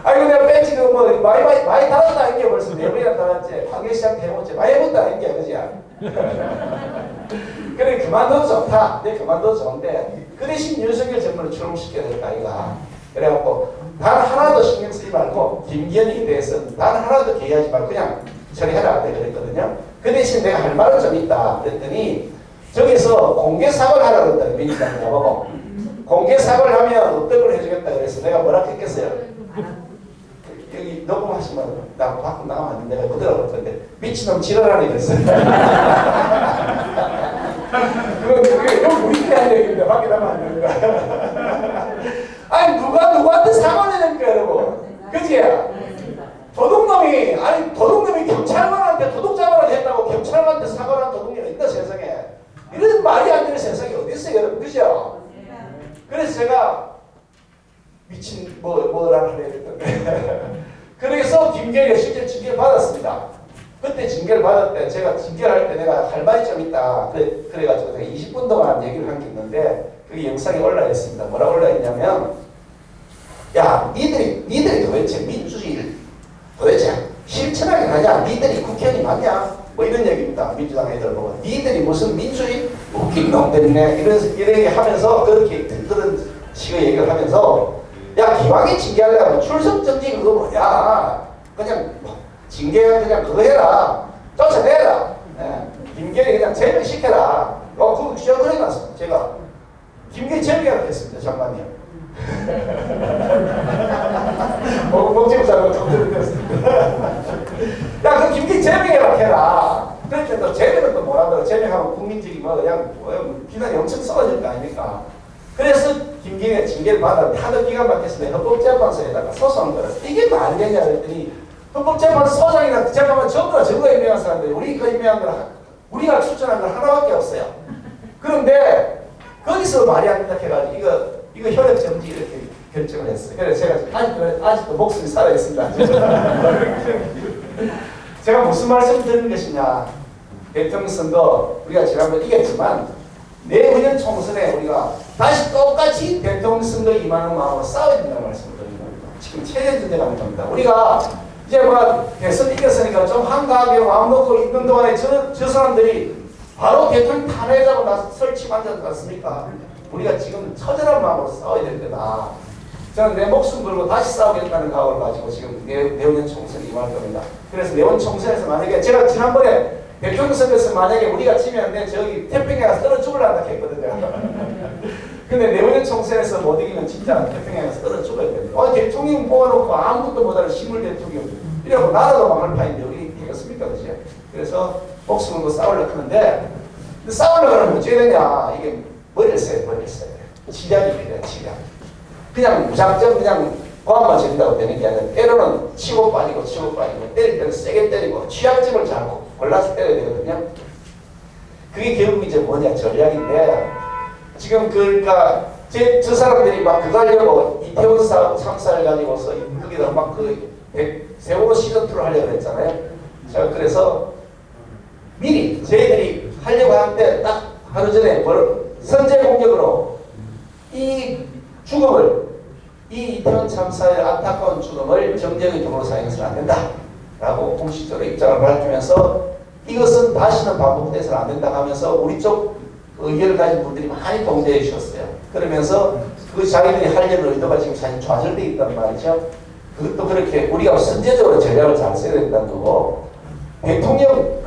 아이고 내가 배지 뭐 많이 달았다 이게 벌써 4번이나 달았지. 방해시장 대모지 많이 해본다 이게 그지? 그래 그만둬도 좋다. 내 그만둬도 좋은데 그 대신 윤석열 정부를 출범시켜야 될까 이가. 그래갖고 단 하나도 신경 쓰지 말고 김기현에 대해서는 단 하나도 개의하지 말고 그냥 처리해라 그랬거든요. 그 대신 내가 할 말은 좀 있다 그랬더니 저기서 공개 사과를 하라 그랬다. 민주당이 나보고 공개 사과를 하면 어떤 걸 해주겠다 그래서 내가 뭐라 했겠어요. 여기 녹음하시면 나 밖으로 나가면 안 돼. 내가 그대로 할 건데 미친놈 지랄하네 그랬어요. 그게 우리끼리 한 얘기인데 밖에 나가면 안 되는 거야. 아니 누가 누구한테 사과를 해야 됩니까 여러분. 그치? 도둑놈이 경찰관한테 도둑잡아라 했다고 경찰관한테 사과를 한 도둑놈이 있다 세상에. 이런 말이 안 되는 세상이 어디 있어요 여러분. 그죠? 그래서 제가 미친 뭐라 그래야 되던데. 그래서 김계리가 실제 징계를 받았습니다. 그때 징계를 받을 때 제가 징계를 할 때 내가 할 말이 좀 있다. 그래가지고 제가 20분 동안 얘기를 한 게 있는데 그게 영상에 올라와 있습니다. 뭐라고 올라와 있냐면 야 니들이 도대체 민주주의를 도대체 실천하긴 하냐? 니들이 국회의원이 맞냐? 뭐 이런 얘기입니다. 민주당 애들 보고 니들이 무슨 민주주의? 웃긴 놈 됐네. 이런 얘기 하면서 그런 식의 얘기를 하면서 야 기왕에 징계하려면 출석정지 그거 뭐야? 그냥 징계 그냥 그거 해라. 쫓아내라. 김계리 그냥 제명시켜라. 그거 그래놨어. 제가 김계리 제명하라고 했습니다. 장관님. 복지부 장관 정도를 됐습니다. 야, 그 김계리 제명해라 해라. 그랬더니 또 제명은 또 뭐라 그래? 제명하면 국민적인 뭐 그냥 비난이 엄청 쏟아질 거 아닙니까? 그래서 김계리가 징계를 받았는데 하도 기가 막혔을 때 헌법재판소에다가 소송을 걸었어. 이게 말이 되냐 그랬더니 헌법재판소 소장이나 재판관 전부 다 저거 임명한 사람들이 우리 그 임명한 걸 우리가 추천한 건 하나밖에 없어요. 그런데 거기서 말이 안 된다 해가지고 이거 혈액 정지 이렇게 결정을 했어요. 그래서 제가 아직도 목숨이 살아있습니다. 제가 무슨 말씀 드리는 것이냐. 대통령 선거 우리가 지난번 이겼지만 내후년 총선에 우리가 다시 똑같이 대통령 선거 임하는 마음으로 싸워야 된다는 말씀을 드리는 겁니다. 지금 체제전제가 하는 겁니다. 우리가 이제 뭐 대선 이겼으니까 좀 한가하게 마음 놓고 있는 동안에 저 사람들이 바로 대통령 탄핵하고 나서 설치만 하지 않습니까? 우리가 지금 처절한 마음으로 싸워야 된다. 저는 내 목숨 걸고 다시 싸우겠다는 각오를 가지고 지금 내후년 총선에 임할 겁니다. 그래서 내후년 총선에서 만약에 제가 지난번에 대통령 선거에서 만약에 우리가 지면 저기 태평양에 가서 떨어 죽으려고 했거든요. 근데 내후년 총선에서 못 이기면 진짜 태평양에서 떨어 죽어야 됩니다. 대통령 뽑아놓고 아무것도 못하는 식물 대통령 이러고 나라도 망할 판인데 우리 되겠습니까? 그치? 그래서 목숨으로 싸우려고 하는데 근데 싸우려고 하면 어찌 되냐 이게 머리를 써야 돼. 지략이 필요해 지략. 그냥 무작정 그냥 고함만 지른다고 되는 게 아니라 때로는 치고 빠지고 때릴 때는 세게 때리고 취약점을 잘 골라서 때려야 되거든요. 그게 결국 이제 뭐냐 전략인데 지금 그러니까 저 사람들이 막 그거 하려고 이태원 참사를 가지고서 거기다 막 세월호 시즌2를 하려고 했잖아요. 자 그래서 미리 저희들이 하려고 하는데 딱 하루 전에 선제 공격으로 이 죽음을 이 이태원 참사의 안타까운 죽음을 정쟁의 경로로 사용해서는 안 된다 라고 공식적으로 입장을 밝히면서 이것은 다시는 반복돼서는 안 된다 하면서 우리 쪽 의견을 가진 분들이 많이 동조해 주셨어요. 그러면서 그 자기들이 하려는 의도가 지금 사실 좌절되어 있단 말이죠. 그것도 그렇게 우리가 선제적으로 전략을 잘 써야 된다는 거고 대통령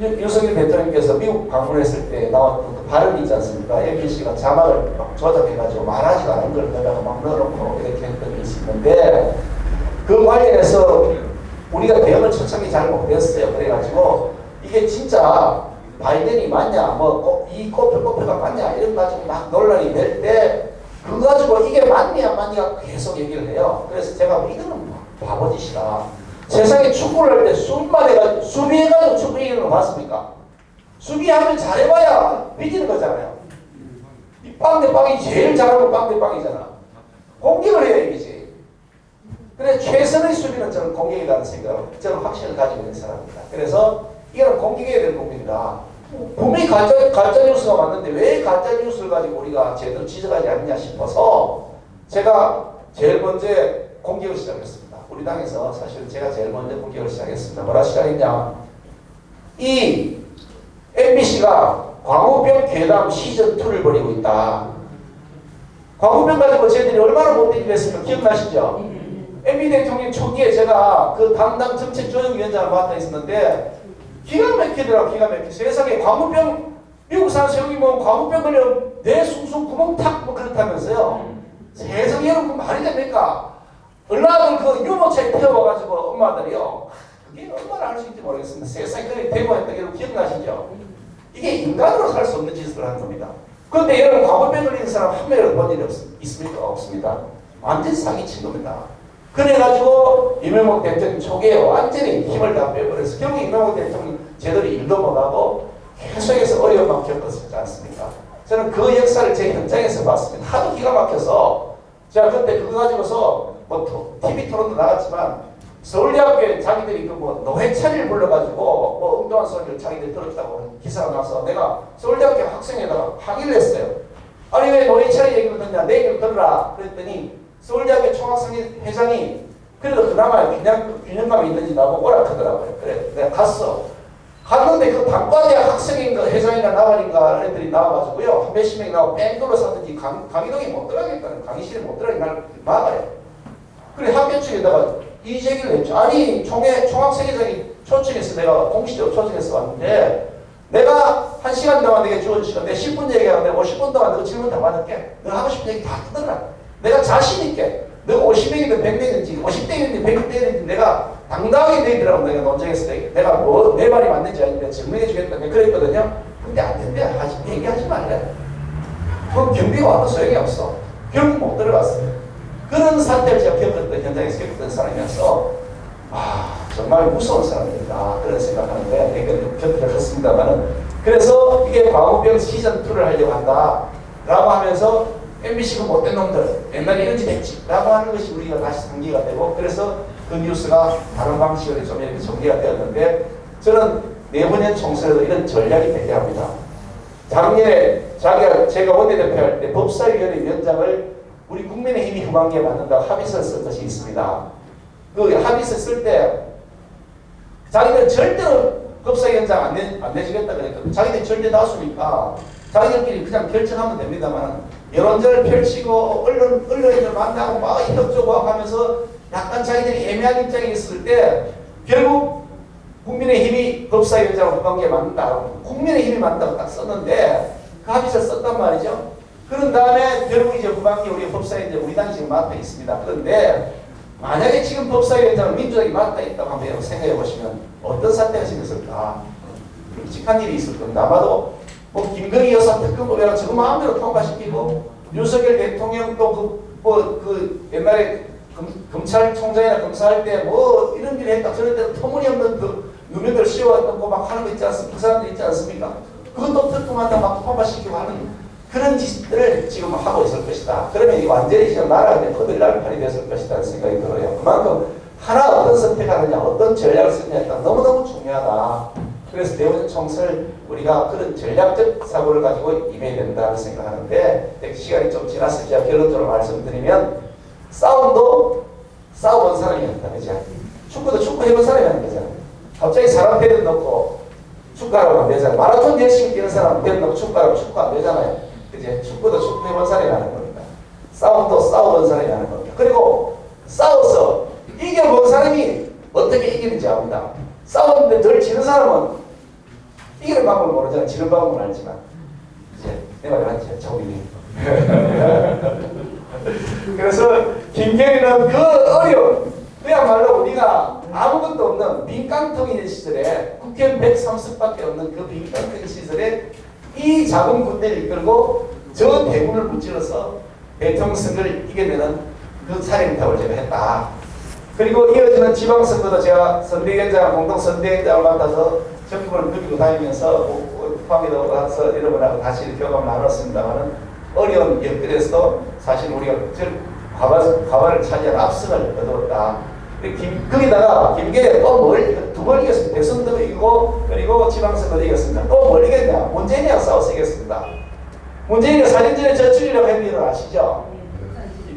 윤석열 대통령께서 미국 방문했을 때 나왔던 그 발언이 있지 않습니까? MBC가 자막을 막 조작해가지고 말하지도 않은 걸 내가 막 넣어놓고 이렇게 했던 게 있었는데 그 관련해서 우리가 대응을 초창기 잘 못했어요. 그래가지고 이게 진짜 바이든이 맞냐, 이 꼽혀가 맞냐 이런 가지고 막 논란이 될 때 그거 가지고 이게 맞냐 안 맞냐 계속 얘기를 해요. 그래서 제가 이거는 바보짓이다. 세상에 축구를 할 때 수비해가지고 축구 이기는 거 봤습니까? 수비하면 잘해봐야 비기는 거잖아요. 이 빵대빵이 제일 잘하면 빵대빵이잖아. 공격을 해야 이기지. 그래 최선의 수비는 저는 공격이라는 생각을 저는 확신을 가지고 있는 사람입니다. 그래서 이거는 공격해야 될 부분이다. 분명히 가짜뉴스가 맞는데 왜 가짜뉴스를 가지고 우리가 제대로 지적하지 않느냐 싶어서 제가 제일 먼저 공격을 시작했습니다. 우리 당에서 사실 제가 제일 먼저 공격을 시작했습니다. 뭐라 시작했냐. 이 MBC가 광우병 괴담 시즌2를 벌이고 있다. 광우병 가지고 저희들이 얼마나 못되게 됐습니까? 기억나시죠? MB 대통령 초기에 제가 그 담당 정책조정위원장을 맡아 있었는데 기가 막히더라고. 기가 막히. 세상에 광우병 미국 사는 형이 뭐 광우병 걸리면 내 숭숭 구멍 탁 뭐 그렇다면서요. 세상에 여러분 말이 됩니까? 얼마나 그 유모차에 태워가지고 엄마들이요. 그게 얼마나 할 수 있는지 모르겠습니다. 세상에 그렇게 대모했던 게 기억나시죠? 이게 인간으로 살 수 없는 짓을 하는 겁니다. 그런데 여러분 광우병 걸리는 사람 한 명이라도 본 일이 있습니까? 없습니다. 완전 사기친 겁니다. 그래가지고 이명박 대통령 초기에 완전히 힘을 다 빼버려서 결국 이명박 대통령 제대로 일도 못하고 계속해서 어려움만 겪었지 않습니까? 저는 그 역사를 제 현장에서 봤습니다. 하도 기가 막혀서 제가 그때 그거 가지고서 뭐 TV 토론도 나갔지만 서울대학교에 자기들이 그 뭐 노회찬이를 불러가지고 뭐 엉뚱한 소리를 자기들이 들었다고 기사가 나서 내가 서울대학교 학생에다가 항의를 했어요. 아니 왜 노회찬이 얘기를 듣냐 내 얘기를 들으라 그랬더니 서울대학교 총학생회장이 그래도 그나마 균형감이 있는지 나보고 오락하더라고요. 그래 내가 갔는데 그 단과대학 학생인가 회장인가 나발인가 애들이 나와가지고요 한 몇십 명이 나와 뺑돌로 사든지 강의동에 못 들어가겠다는 강의실에 못 들어가게 날 막아요. 그래 학교 측에다가 이 제기를 했죠. 아니 총학생회장이 초청해서 내가 공식적으로 초청해서 왔는데 내가 1시간 동안 내게 주어진 시간 내가 10분 얘기하는데 50분 동안 너 질문 다 받을게. 너 하고 싶은 얘기 다 듣더라. 내가 자신 있게 너가 50명이든 100명이든지 50대이든 100대이든지 내가 당당하게 너희들하고 내가 논쟁했을 때 내가 뭐 내 말이 맞는지 아닌지 증명해 주겠다 내가 그랬거든요. 근데 안 된대. 얘기하지 말래. 그럼 경비가 와도 소용이 없어. 결국 못 들어갔어요. 그런 사태를 제가 겪었던 현장에서 겪었던 사람이어서 정말 무서운 사람들이다 그런 생각하는데 얘기를 겪었습니다만은 그래서 이게 광우병 시즌2를 하려고 한다 라고 하면서 MBC가 못된 놈들 옛날에 이런 짓 했지 라고 하는 것이 우리가 다시 상기가 되고 그래서 그 뉴스가 다른 방식으로 좀 이렇게 전개가 되었는데 저는 내후년 총선에도 이런 전략이 대기합니다. 작년에 제가 원내대표 할 때 법사위원회 위원장을 우리 국민의힘이 후반기에 만든다고 합의서를 쓴 것이 있습니다. 그 합의서 쓸 때 자기들 절대로 법사위원장 안 내주겠다 그랬거든요. 자기들 절대 다수니까 자기들끼리 그냥 결정하면 됩니다만 여론전을 펼치고 언론인들 만나고 막 이덕저덕 하면서 약간 자기들이 애매한 입장에 있을 때 결국 국민의힘이 법사위원장을 후반기에 만든다. 국민의힘이 만든다고 딱 썼는데 그 합의서 썼단 말이죠. 그런 다음에 결국 이제 후반기 우리 법사위 이제 우리 당이 지금 맡아 있습니다. 그런데 만약에 지금 법사위원장을 민주당이 맡아 있다고 한번 생각해 보시면 어떤 사태가 생겼을까? 끔찍한 일이 있을 겁니다. 아마도 뭐 김건희 여사 특검법이라 저거 마음대로 통과시키고 윤석열 대통령도 그 옛날에 검찰총장이나 검사할 때 뭐 이런 일을 했다 저런 데로 터무니없는 그 누명들 씌워왔던 거 막 하는 거 있지 않습니까? 그 사람들 있지 않습니까? 그것도 특검한다 막 통과시키고 하는 그런 짓들을 지금 하고 있을 것이다. 그러면 이 완전히 지금 나라가 그냥 거들날 판이 됐을 것이라는 생각이 들어요. 그만큼 하나 어떤 선택하느냐, 어떤 전략을 쓰느냐가 너무너무 중요하다. 그래서 대우전 총선을 우리가 그런 전략적 사고를 가지고 임해야 된다는 생각하는데 시간이 좀 지나서 제가 결론적으로 말씀드리면 싸움도 싸워본 사람이 한다. 그죠? 축구도 축구해본 사람이 하는 거잖아요. 갑자기 사람 배를 넣고 축구하라고 안 되잖아요. 마라톤 열심히 뛰는 사람 배를 넣고 축구하라고 축구 안 되잖아요. 그죠? 축구도 축구해본 사람이 하는 겁니다. 싸움도 싸워본 사람이 하는 겁니다. 그리고 싸워서 이겨본 사람이 어떻게 이기는지 압니다. 싸웠는데 덜 지는 사람은 이기는 방법을 모르잖아요. 지는 방법은 알지만. 이제 내 말이 맞죠? 정민이. 그래서 김경희는 그 어려운 그야말로 우리가 아무것도 없는 빈깡통인 시절에 국회의원 130밖에 없는 그 빈깡통인 시절에 이 작은 군대를 이끌고 저 대군을 무찔러서 대통령 선거를 이겨내는 그 사령탑을 제가 했다. 그리고 이어지는 지방선거도 제가 선대위원장, 공동선대위원장을 맡아서 전국을 누비고 다니면서 포항에도 가서 여러분하고 다시 경험을 나눴습니다만 어려운 여건에서도 사실 우리가 과반을 차지한 압승을 얻었다. 거기다가 김계에 또 두 번 이겼습니다. 대선도 이기고 그리고 지방선거도 이겼습니다. 또 뭘 이겼냐? 문재인이랑 싸워서 이겼습니다. 문재인이 사진전에 저출이라고 했는 일 아시죠?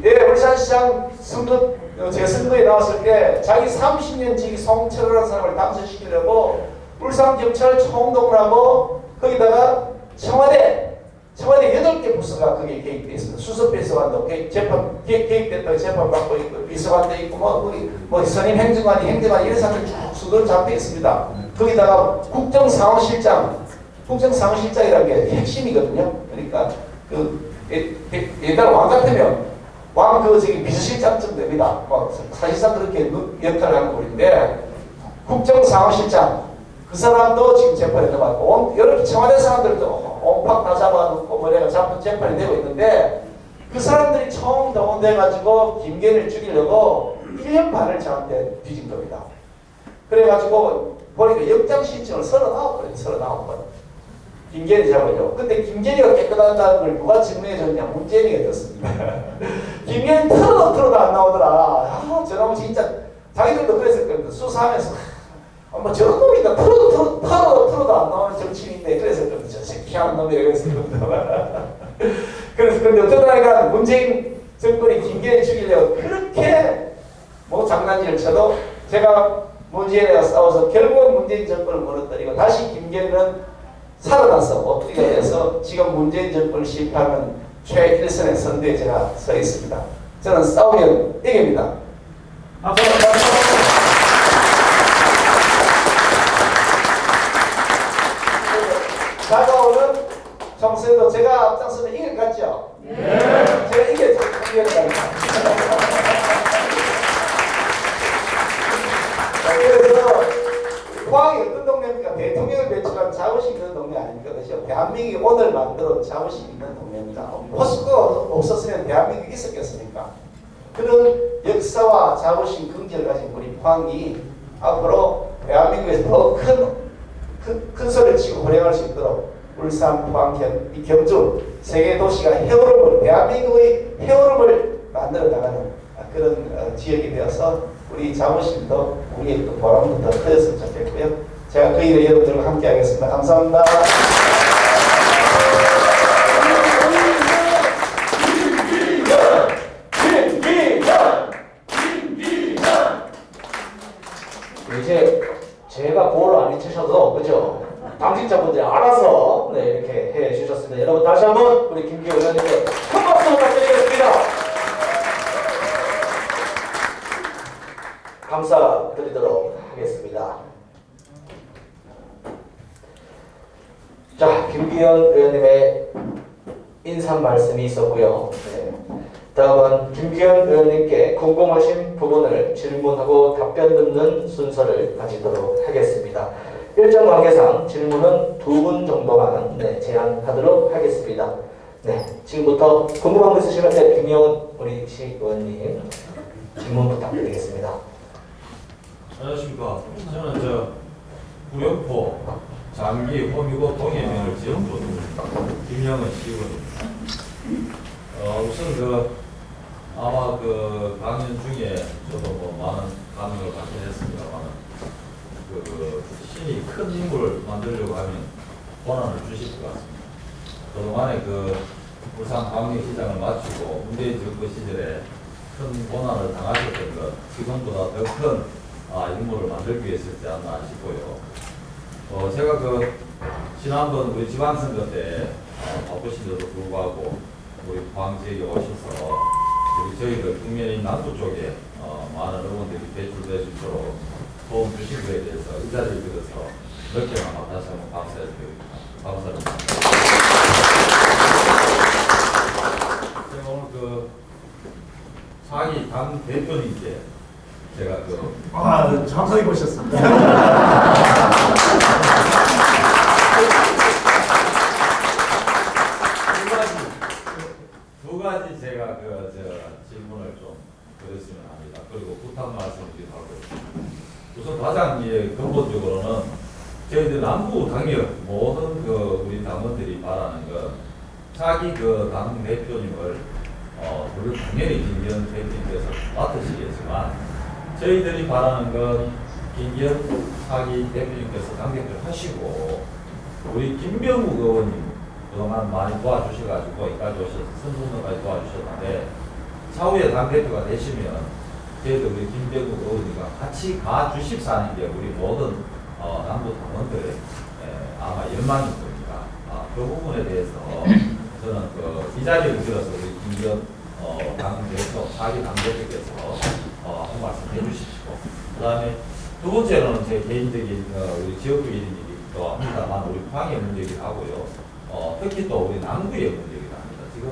예, 울산시장 선거 재선거에 나왔을 때 자기 30년 지기 송철호라는 사람을 당선시키려고 울산경찰 총동을 하고 거기다가 청와대 8개 부서가 거기에 개입되어 있습니다. 수석비서관도 재판 개입됐다고 재판받고 있고 비서관도 있고 뭐 선임 행정관이 이런 사람들 쭉 수두로 잡혀 있습니다. 거기다가 국정상황실장이라는 게 핵심이거든요. 그러니까 옛날 왕 같으면 저기 비서실장쯤 됩니다. 사실상 그렇게 역할을 하는 분인데 국정상황실장 그 사람도 지금 재판에 들어갔고 여러 청와대 사람들도 옴팍 다 잡아놓고 뭐래가 재판이 되고 있는데 그 사람들이 처음 동원돼가지고 김건희를 죽이려고 1년 반을 저한테 뒤진 겁니다. 그래가지고 보니까 영장 신청을 39번 김건희 잡으려고. 근데 김건희가 깨끗하다는 걸 누가 증명해줬냐? 문재인이 해줬습니다. 김건희 틀어도 안 나오더라. 저놈은 진짜 자기들도 그랬을 겁니다. 수사하면서 뭐 저런 놈이니까 틀어도 안 나오는 정치인인데 그랬을 겁니다. 저 새끼 하는 놈이라 그랬을 겁니다. 그래서 근데 어쩌다가 문재인 정권이 김건희 죽이려고 그렇게 뭐 장난질을 쳐도 제가 문재인과 싸워서 결국은 문재인 정권을 무너뜨리고 다시 김건희는 살아나서 어떻게 해서 지금 문재인 정권을 시입하는 최일선의 선두에 제가 서 있습니다. 저는 싸우면 이깁니다. 다가오는 총선에도 제가 앞장서면 이길 것 같죠? 네. 제가 이겨야 합니다. 그래서 포항이 어떤 동네입니까? 대통령을 배출한 자부심 있는 동네 아닙니까? 그렇죠? 대한민국이 오늘 만들어 자부심 있는 동네입니다. 포스코가 없었으면 대한민국이 있었겠습니까? 그런 역사와 자부심, 긍지를 가진 우리 포항이 앞으로 대한민국에서 더 큰 소리를 치고 활용할 수 있도록 울산, 포항, 경주 세계 도시가 헤어름을 대한민국의 헤어름을 만들어 나가는 그런 지역이 되어서 우리 자부심도 우리의 또 보람도 더 커졌으면 좋겠고요. 제가 그 일에 여러분들과 함께 하겠습니다. 감사합니다. 이제 제가 고를 안 해주셔도 그죠? 당직자분들이 알아서 이렇게 해주셨습니다. 여러분 다시 한번 우리 김기호 의원님께 큰 박수 부탁드리겠습니다. 감사드리도록 하겠습니다. 자, 김기현 의원님의 인사말 말씀이 있었고요. 네. 다음은 김기현 의원님께 궁금하신 부분을 질문하고 답변 듣는 순서를 가지도록 하겠습니다. 일정 관계상 질문은 2분 정도만 제한하도록 하겠습니다. 네, 지금부터 궁금한 거 있으시면 김영훈 우리 시의원님 질문 부탁드리겠습니다. 안녕하십니까. 저는 구역포, 장기, 호미고, 동해면을 지역으로 김영은 시의원입니다. 우선 아마 강연 중에 저도 많은 감명을 받게 됐습니다만 신이 큰 인물을 만들려고 하면 권한을 주실 것 같습니다. 그동안에 울산 광역시장을 마치고 문재인 정부 시절에 큰 고난을 당하셨던 것, 지금보다 더 큰 인물을 만들기 위해서지 않나 싶고요. 제가 지난번 우리 지방선거 때 바쁘신데도 불구하고 우리 포항 지역에 오셔서 저희들 국민의 남부 쪽에 많은 의원들이 배출될 수 있도록 도움 주신 것에 대해서 이 자리를 빌어서 넓게나마 다시 한번 감사드립니다. 제가 오늘 사기 당 대표님께 제가 정성히 보셨습니다. 두 가지 제가 질문을 좀 드렸으면 합니다. 그리고 부탁 말씀드리기도 하고, 우선 가장 근본적으로는 저희들 남부 당역 모든 우리 당원들이 바라는 것, 자기 당 대표님을 물론 당연히 김기현 대표님께서 맡으시겠지만 저희들이 바라는 건 김기현 차기 대표님께서 당대표를 하시고 우리 김병욱 의원님 그동안 많이 도와주셔가지고 여기까지 오셔서 선거까지 도와주셨는데 차후에 당대표가 되시면 저희도 우리 김병욱 의원님과 같이 가주십사는 게 우리 모든 남부 당원들의 아마 열망일 겁니다. 그 부분에 대해서 저는 이 자리를 빌어서 우리 김기현 당대표, 차기 당대표께서 한 말씀 해주십시오. 그 다음에 두 번째로는 제 개인적인 우리 지역구 일이기도 합니다만 우리 포항의 문제이기도 하고요. 특히 또 우리 남구의 문제이기도 합니다. 지금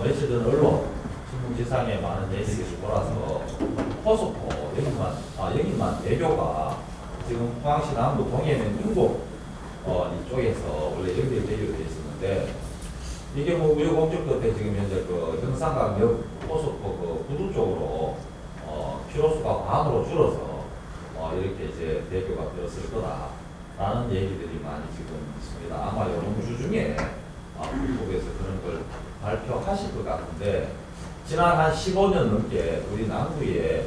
며칠 전 언론 신문지상에 많은 얘기들이 돌아서 포스코 영인만 대교가 지금 포항시 남부 동해면 인곡 이쪽에서 원래 연결되어 있었는데 이게 우여곡절 끝에 지금 현재 경상강역 포스코 구두 쪽으로 피로수가 반으로 줄어서 이렇게 이제 대교가 들었을 거다라는 얘기들이 많이 지금 있습니다. 아마 이번 주 중에 국토부에서 그런 걸 발표하실 것 같은데 지난 한 15년 넘게 우리 남구에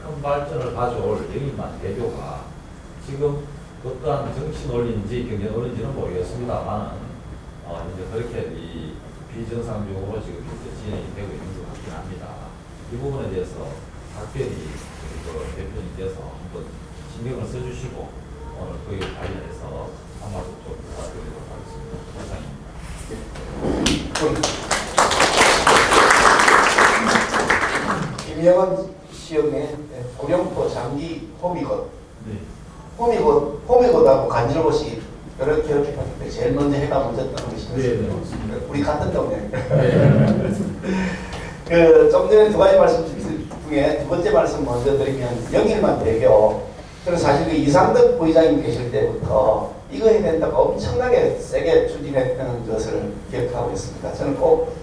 큰 발전을 가져올 영인만 대교가 지금 어떠한 정치 논리인지 경제 논리인지는 모르겠습니다만 이제 그렇게 이 비정상적으로 지금 이제 진행이 되고 있는 것 같긴 합니다. 이 부분에 대해서 각별히 대표님께서 한번 신경을 써주시고 오늘 거기에 관련해서 한 말씀 좀 부탁드리도록 하겠습니다. 이상입니다. 김영은 시험에 구룡포 장기 호미곶 네. 호미곶하고 간질곶이 이렇게 봤는데 제일 먼저 해가 먼저 떠는 것이 네. 우리 같은 동네. 네. 좀 전에 두 가지 말씀 중에 두 번째 말씀 먼저 드리면 영일만 대교. 저는 사실 이상덕 부의장님 계실 때부터 이거 해야 된다고 엄청나게 세게 추진했던 것을 기억하고 있습니다. 저는 꼭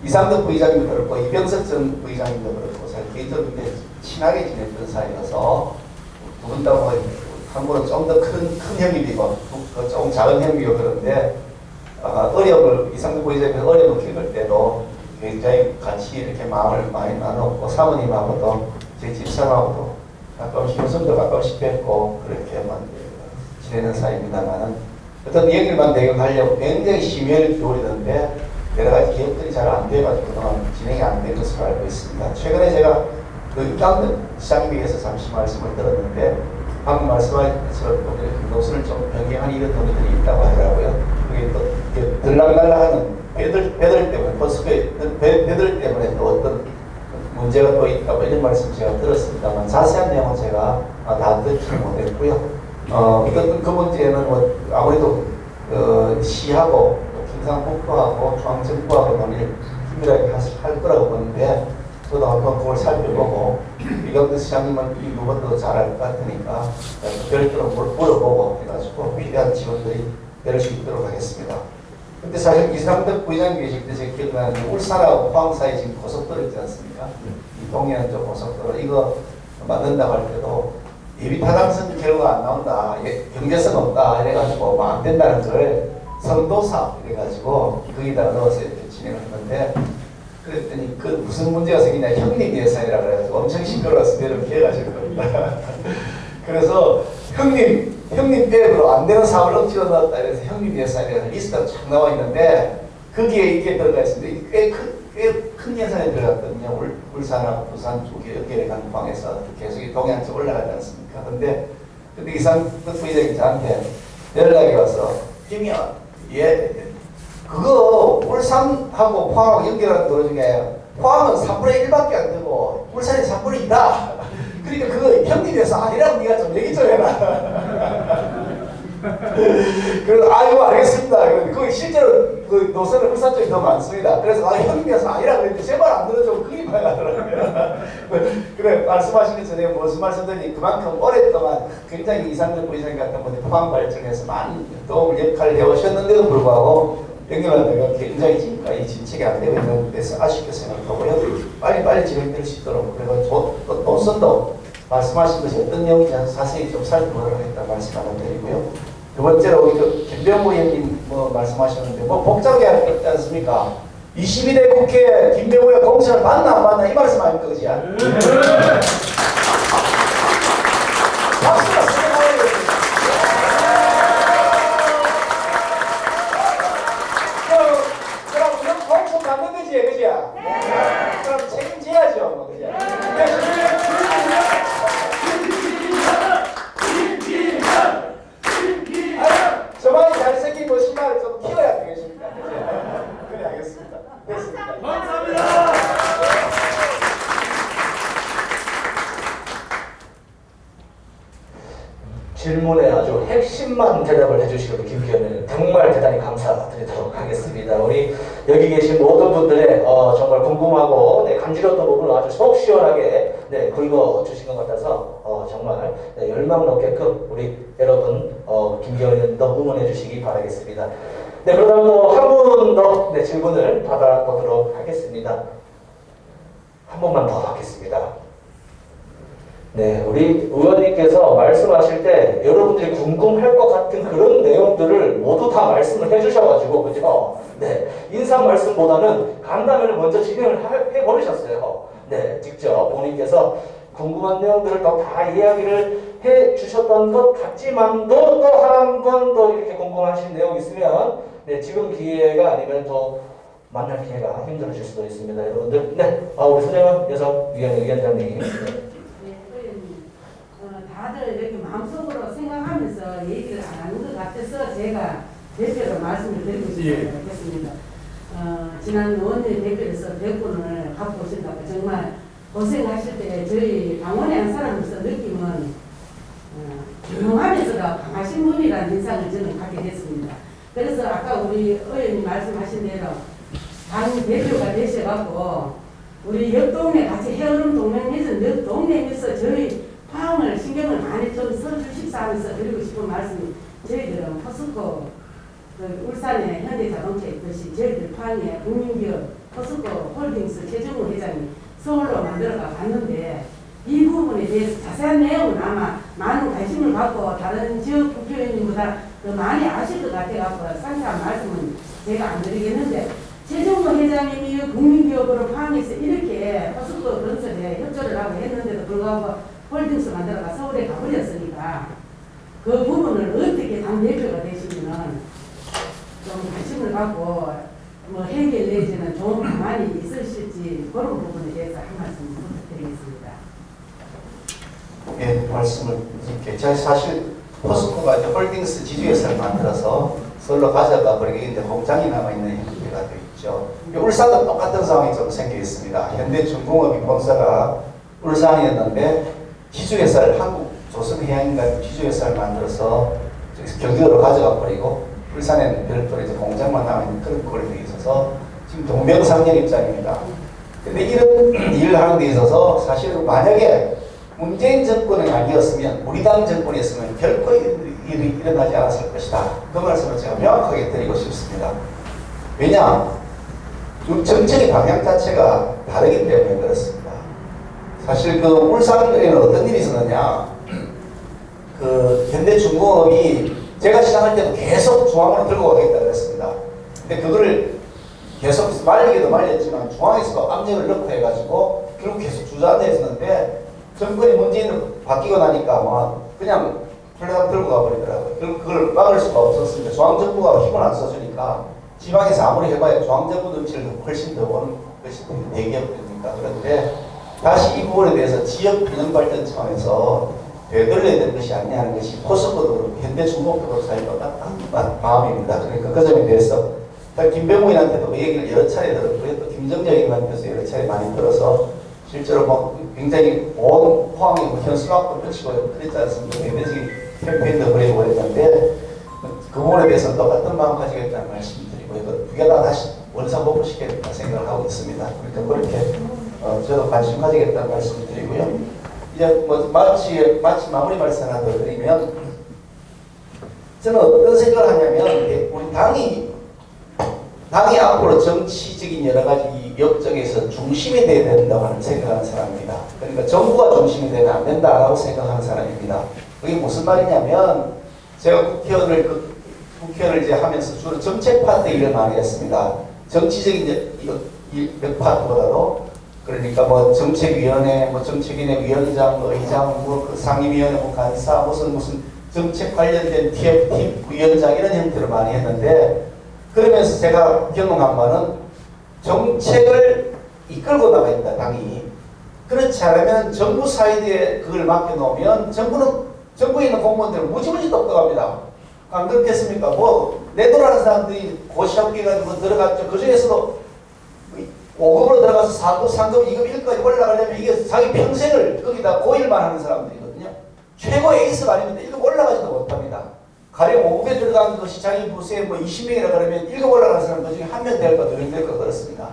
이상덕 부의장님도 그렇고 이병석 전 부의장님도 그렇고 사실 개인적으로 친하게 지냈던 사이여서 두 분 다 한 분은 좀 더 큰 형님이고 조금 작은 형님이고 그런데 이상덕 부의장님이 어려움을 겪을 때도 굉장히 같이 이렇게 마음을 많이 나눴고 사모님하고도 제 집사람하고도 가끔씩 웃음도 가끔씩 뵙고 그렇게만 지내는 사이입니다만은 어떤 얘기만 대교 가려고 굉장히 심혈을 기울이는데 여러 가지 기획들이 잘 안 돼가지고 그동안 진행이 안 된 것으로 알고 있습니다. 최근에 제가 입장된 시장님에게서 잠시 말씀을 들었는데 방금 말씀하신 것처럼 노선을 좀 변경한 이런 논의들이 있다고 하더라고요. 그게 또 들락날락하는 배들 때문에 배들 때문에 또 어떤 문제가 또 있다고 이런 말씀 제가 들었습니다만 자세한 내용은 제가 다 듣지 못했고요. 어떤 그 문제는 아무래도 시하고 경상북도하고 중앙정부하고 논의를 긴밀하게 할 거라고 보는데 저도 한번 그걸 살펴보고 이경규 시장님은 이 부분도 잘할 것 같으니까 별도로 물어보고 해가지고 필요한 지원들이 될 수 있도록 하겠습니다. 근데 사실 이상덕 부회장 계실 때 제가 기억나는 울산하고 포항 사이에 지금 고속도로 있지 않습니까? 이 동해안 쪽 고속도로 이거 만든다고 할 때도 예비 타당성 결과가 안 나온다, 경제성 없다 이래가지고 뭐 안 된다는 걸 선도사 이래가지고 거기다가 넣어서 이렇게 진행을 했는데 그랬더니 그 무슨 문제가 생기냐 형님 예산이라 그래가지고 엄청 시끄러워서 내를 피해가실 겁니다. 그래서 형님 계획으로 안 되는 사업을 억지로 넣었다 그래서 형님 예산이라서 리스트가 쫙 나와 있는데 거기에 이게 들어가 있습니다. 꽤 큰 예산이 들어갔거든요. 울산하고 부산 쪽에 연결해 간 방에서 계속 동해안 쪽 올라가지 않습니까? 근데 이상덕 부회장이 저한테 연락이 와서 김이야 그거 울산하고 포항하고 연결하는 도로 중에 포항은 3분의 1밖에 안 되고 울산이 3분의 2다. 그러니까 그거 형님에서 아니라고 네가 좀 얘기 좀 해라. 그래서 아이고 알겠습니다. 그 실제로 그 노선은 울산 쪽이 더 많습니다. 그래서 형님에서 아니라고 그랬는데 제발 안 들어주고 그기만 하더라고요. 그래 말씀하신 것 전에 무슨 말씀드리니 그만큼 오랫동안 굉장히 이상덕 부회장 같은 분이 포항 발전에서 많은 도움을 역할을 해오셨는데도 불구하고 연결하다가 굉장히 지금까지 진척이 안 되고 있는 데서 아쉽게 생각하고요. 빨리 진행될 수 있도록 그리고 또 노선도 말씀하신 것이 어떤 내용인지 자세히 좀 살펴보도록 하겠다 말씀 하나 드리고요. 두 번째로 우리 김병호 의원님 뭐 말씀하셨는데 뭐 복잡하게 할 거 없지 않습니까? 22대 국회 김병호의 공천을 받나 안 받나 이 말씀 아닙니까? 그지? 박수가 세게 그럼 이런 공천 받는 거지, 그지? 그럼 책임져야죠, 뭐, 그지? 저만이 잘생긴 뭐 신발을 좀 키워야 되겠습니까? 그래 알겠습니다. 됐습니다. 감사합니다. 질문에 아주 핵심만 대답을 해주시고 김기현은 정말 대단히 감사드리도록 하겠습니다. 우리 여기 계신 모든 분들의 정말 궁금하고 간지러웠던 부분을 아주 속 시원하게 긁어주신 것 같아서 정말 열망 넘게끔 우리 여러분 김기현 의원도 응원해 주시기 바라겠습니다. 그러다 한 분 더 질문을 받아보도록 하겠습니다. 한 번만 더 하겠습니다. 우리 의원님께서 말씀하실 때 여러분들이 궁금할 것 같은 그런 내용들을 모두 다 말씀을 해주셔가지고 그죠? 인사 말씀보다는 간담회를 먼저 진행을 해버리셨어요. 직접 본인께서 궁금한 내용들을 다 이야기를 해주셨던 것 같지만도 또 한 번 더 이렇게 궁금하신 내용 있으면 지금 기회가 아니면 더 만날 기회가 힘들어질 수도 있습니다. 여러분들 우리 손혜원 여성위원장님 다들 이렇게 마음속으로 생각하면서 얘기를 안 하는 것 같아서 제가 대표로 말씀을 드리고 싶습니다. 지난 의원님 대표에서 100분을 갖고 오신다고 정말 고생하실 때 저희 강원에 한 사람으로서 느낌은 조용하면서도 강하신 분이라는 인상을 저는 갖게 됐습니다. 그래서 아까 우리 의원님 말씀하신 대로 당 대표가 되셔갖고 우리 옆 동네 같이 헤어름 동맹에서 옆 동네에서 저희 포항을 신경을 많이 좀 써주십사 하면서 드리고 싶은 말씀이 저희들은 포스코 울산에 현대자동차 있듯이 저희들 포항에 국민기업 포스코 홀딩스 최정우 회장이 서울로 만들어가 갔는데 이 부분에 대해서 자세한 내용은 아마 많은 관심을 갖고 다른 지역 국회의원님보다 더 많이 아실 것 같아서 상세한 말씀은 제가 안 드리겠는데 최정우 회장님이 국민기업으로 포항에서 이렇게 포스코 건설에 협조를 하고 했는데도 불구하고 홀딩스 만들어가 서울에 가버렸으니까 그 부분을 어떻게 당대표가 되시면은 좀 관심을 갖고 뭐 해결 내지는 좀 가만히 있으실지 그런 부분에 대해서 한 말씀 부탁드리겠습니다. 말씀을 드릴게요. 제가 사실 포스코가 이제 홀딩스 지주회사를 만들어서 서울로 가져가 버리게 있는데 공장이 남아있는 형태가 되어 있죠. 울산도 똑같은 상황이 좀 생겨 있습니다. 현대중공업이 본사가 울산이었는데 지주회사를 한국 조선해양인가 지주회사를 만들어서 경기도로 가져가 버리고 울산에는 별도로 이제 공장만 남아있는 그런 꼴이 되어 있어서 지금 동병상련 입장입니다. 근데 이런 일을 하는 데 있어서 사실은 만약에 문재인 정권이 아니었으면 우리 당 정권이었으면 결코 일이 일어나지 않았을 것이다. 그 말씀을 제가 명확하게 드리고 싶습니다. 왜냐? 정책의 방향 자체가 다르기 때문에 그렇습니다. 사실 그 울산에는 어떤 일이 있었느냐? 그 현대중공업이 제가 시작할 때도 계속 중앙으로 들고 가겠다 그랬습니다. 근데 그거를 계속 말리기도 말렸지만 중앙에서도 압력을 넣고 해가지고 결국 계속 주저앉아 있었는데 정권이 문재인으로 바뀌고 나니까 뭐 그냥 훌레당 들고 가버리더라고요. 결국 그걸 막을 수가 없었습니다. 중앙정부가 힘을 안 써주니까 지방에서 아무리 해봐야 중앙정부 눈치를 훨씬 더 보는 것이 대기업들입니까. 그런데 다시 이 부분에 대해서 지역 균형 발전 차원에서 되돌려야 되는 것이 아니냐 하는 것이 포스코도 그렇고 현대중공업도 그렇고 사실 똑같은 마음입니다. 그러니까 그 점에 대해서 김병무인한테도 그 얘기를 여러 차례 들었고요. 또 김정재님한테서 여러 차례 많이 들어서 실제로 뭐 굉장히 온 포항에 현수막도 펼치고 그랬지 않습니까? 대대적인 캠페인도 벌이고 그랬는데 그 부분에 대해서 똑같은 마음 가지겠다는 말씀을 드리고요. 두 개 다 다시 원상복구시키겠다 생각을 하고 있습니다. 그러니까 그렇게 저도 관심 가지겠다는 말씀을 드리고요. 이제 뭐 마치 마무리 말씀 하나 더 드리면 저는 어떤 생각을 하냐면 우리 당이 앞으로 정치적인 여러 가지 역적에서 중심이 되어야 된다고 생각하는 사람입니다. 그러니까 정부가 중심이 되면 안 된다라고 생각하는 사람입니다. 그게 무슨 말이냐면 제가 국회의원을 이제 하면서 주로 정책 파트 일을 많이 했습니다. 정치적인 몇 파트보다도 그러니까 뭐 정책위원회, 뭐 정책위원회 위원장, 의장, 뭐 그 상임위원회, 뭐 간사, 무슨 정책 관련된 TF팀 위원장 이런 형태로 많이 했는데 그러면서 제가 경험한 바는 정책을 이끌고 나가 있다 당이. 그렇지 않으면 정부 사이드에 그걸 맡겨놓으면 정부에 있는 공무원들은 무지무지 똑똑합니다. 안 그렇겠습니까? 뭐 내돈하는 사람들이 고시학비가지고 들어갔죠. 그 중에서도 5급으로 들어가서 4급, 3급, 2급, 1급까지 올라가려면 이게 자기 평생을 거기다 고일만 하는 사람들이거든요. 최고 에이스가 아니면 1급 올라가지도 못합니다. 가령 5급에 들어간 것이 자기 부서에 뭐 20명이라 그러면 1급 올라가는 사람 그 중에 한 명 될까 2명 될까 그렇습니다.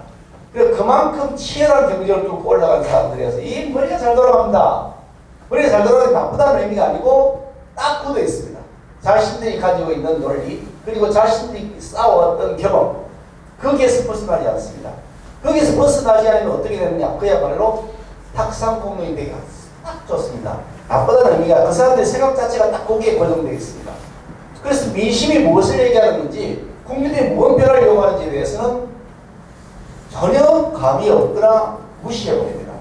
그래서 그만큼 치열한 경쟁을 뚫고 올라간 사람들이라서 이 머리가 잘 돌아갑니다. 머리가 잘 돌아가는 게 나쁘다는 의미가 아니고 딱 굳어 있습니다. 자신들이 가지고 있는 논리 그리고 자신들이 쌓아왔던 경험 거기에서 벗어나지 않습니다. 거기에서 벗어나지 않으면 어떻게 되느냐 그야말로 탁상공론이 되기가 딱 좋습니다. 나쁘다는 의미가 그 사람들의 생각 자체가 딱 거기에 고정되어 있습니다. 그래서 민심이 무엇을 얘기하는 건지 국민들이 무엇 변화를 요구하는지에 대해서는 전혀 감이 없거나 무시해버립니다.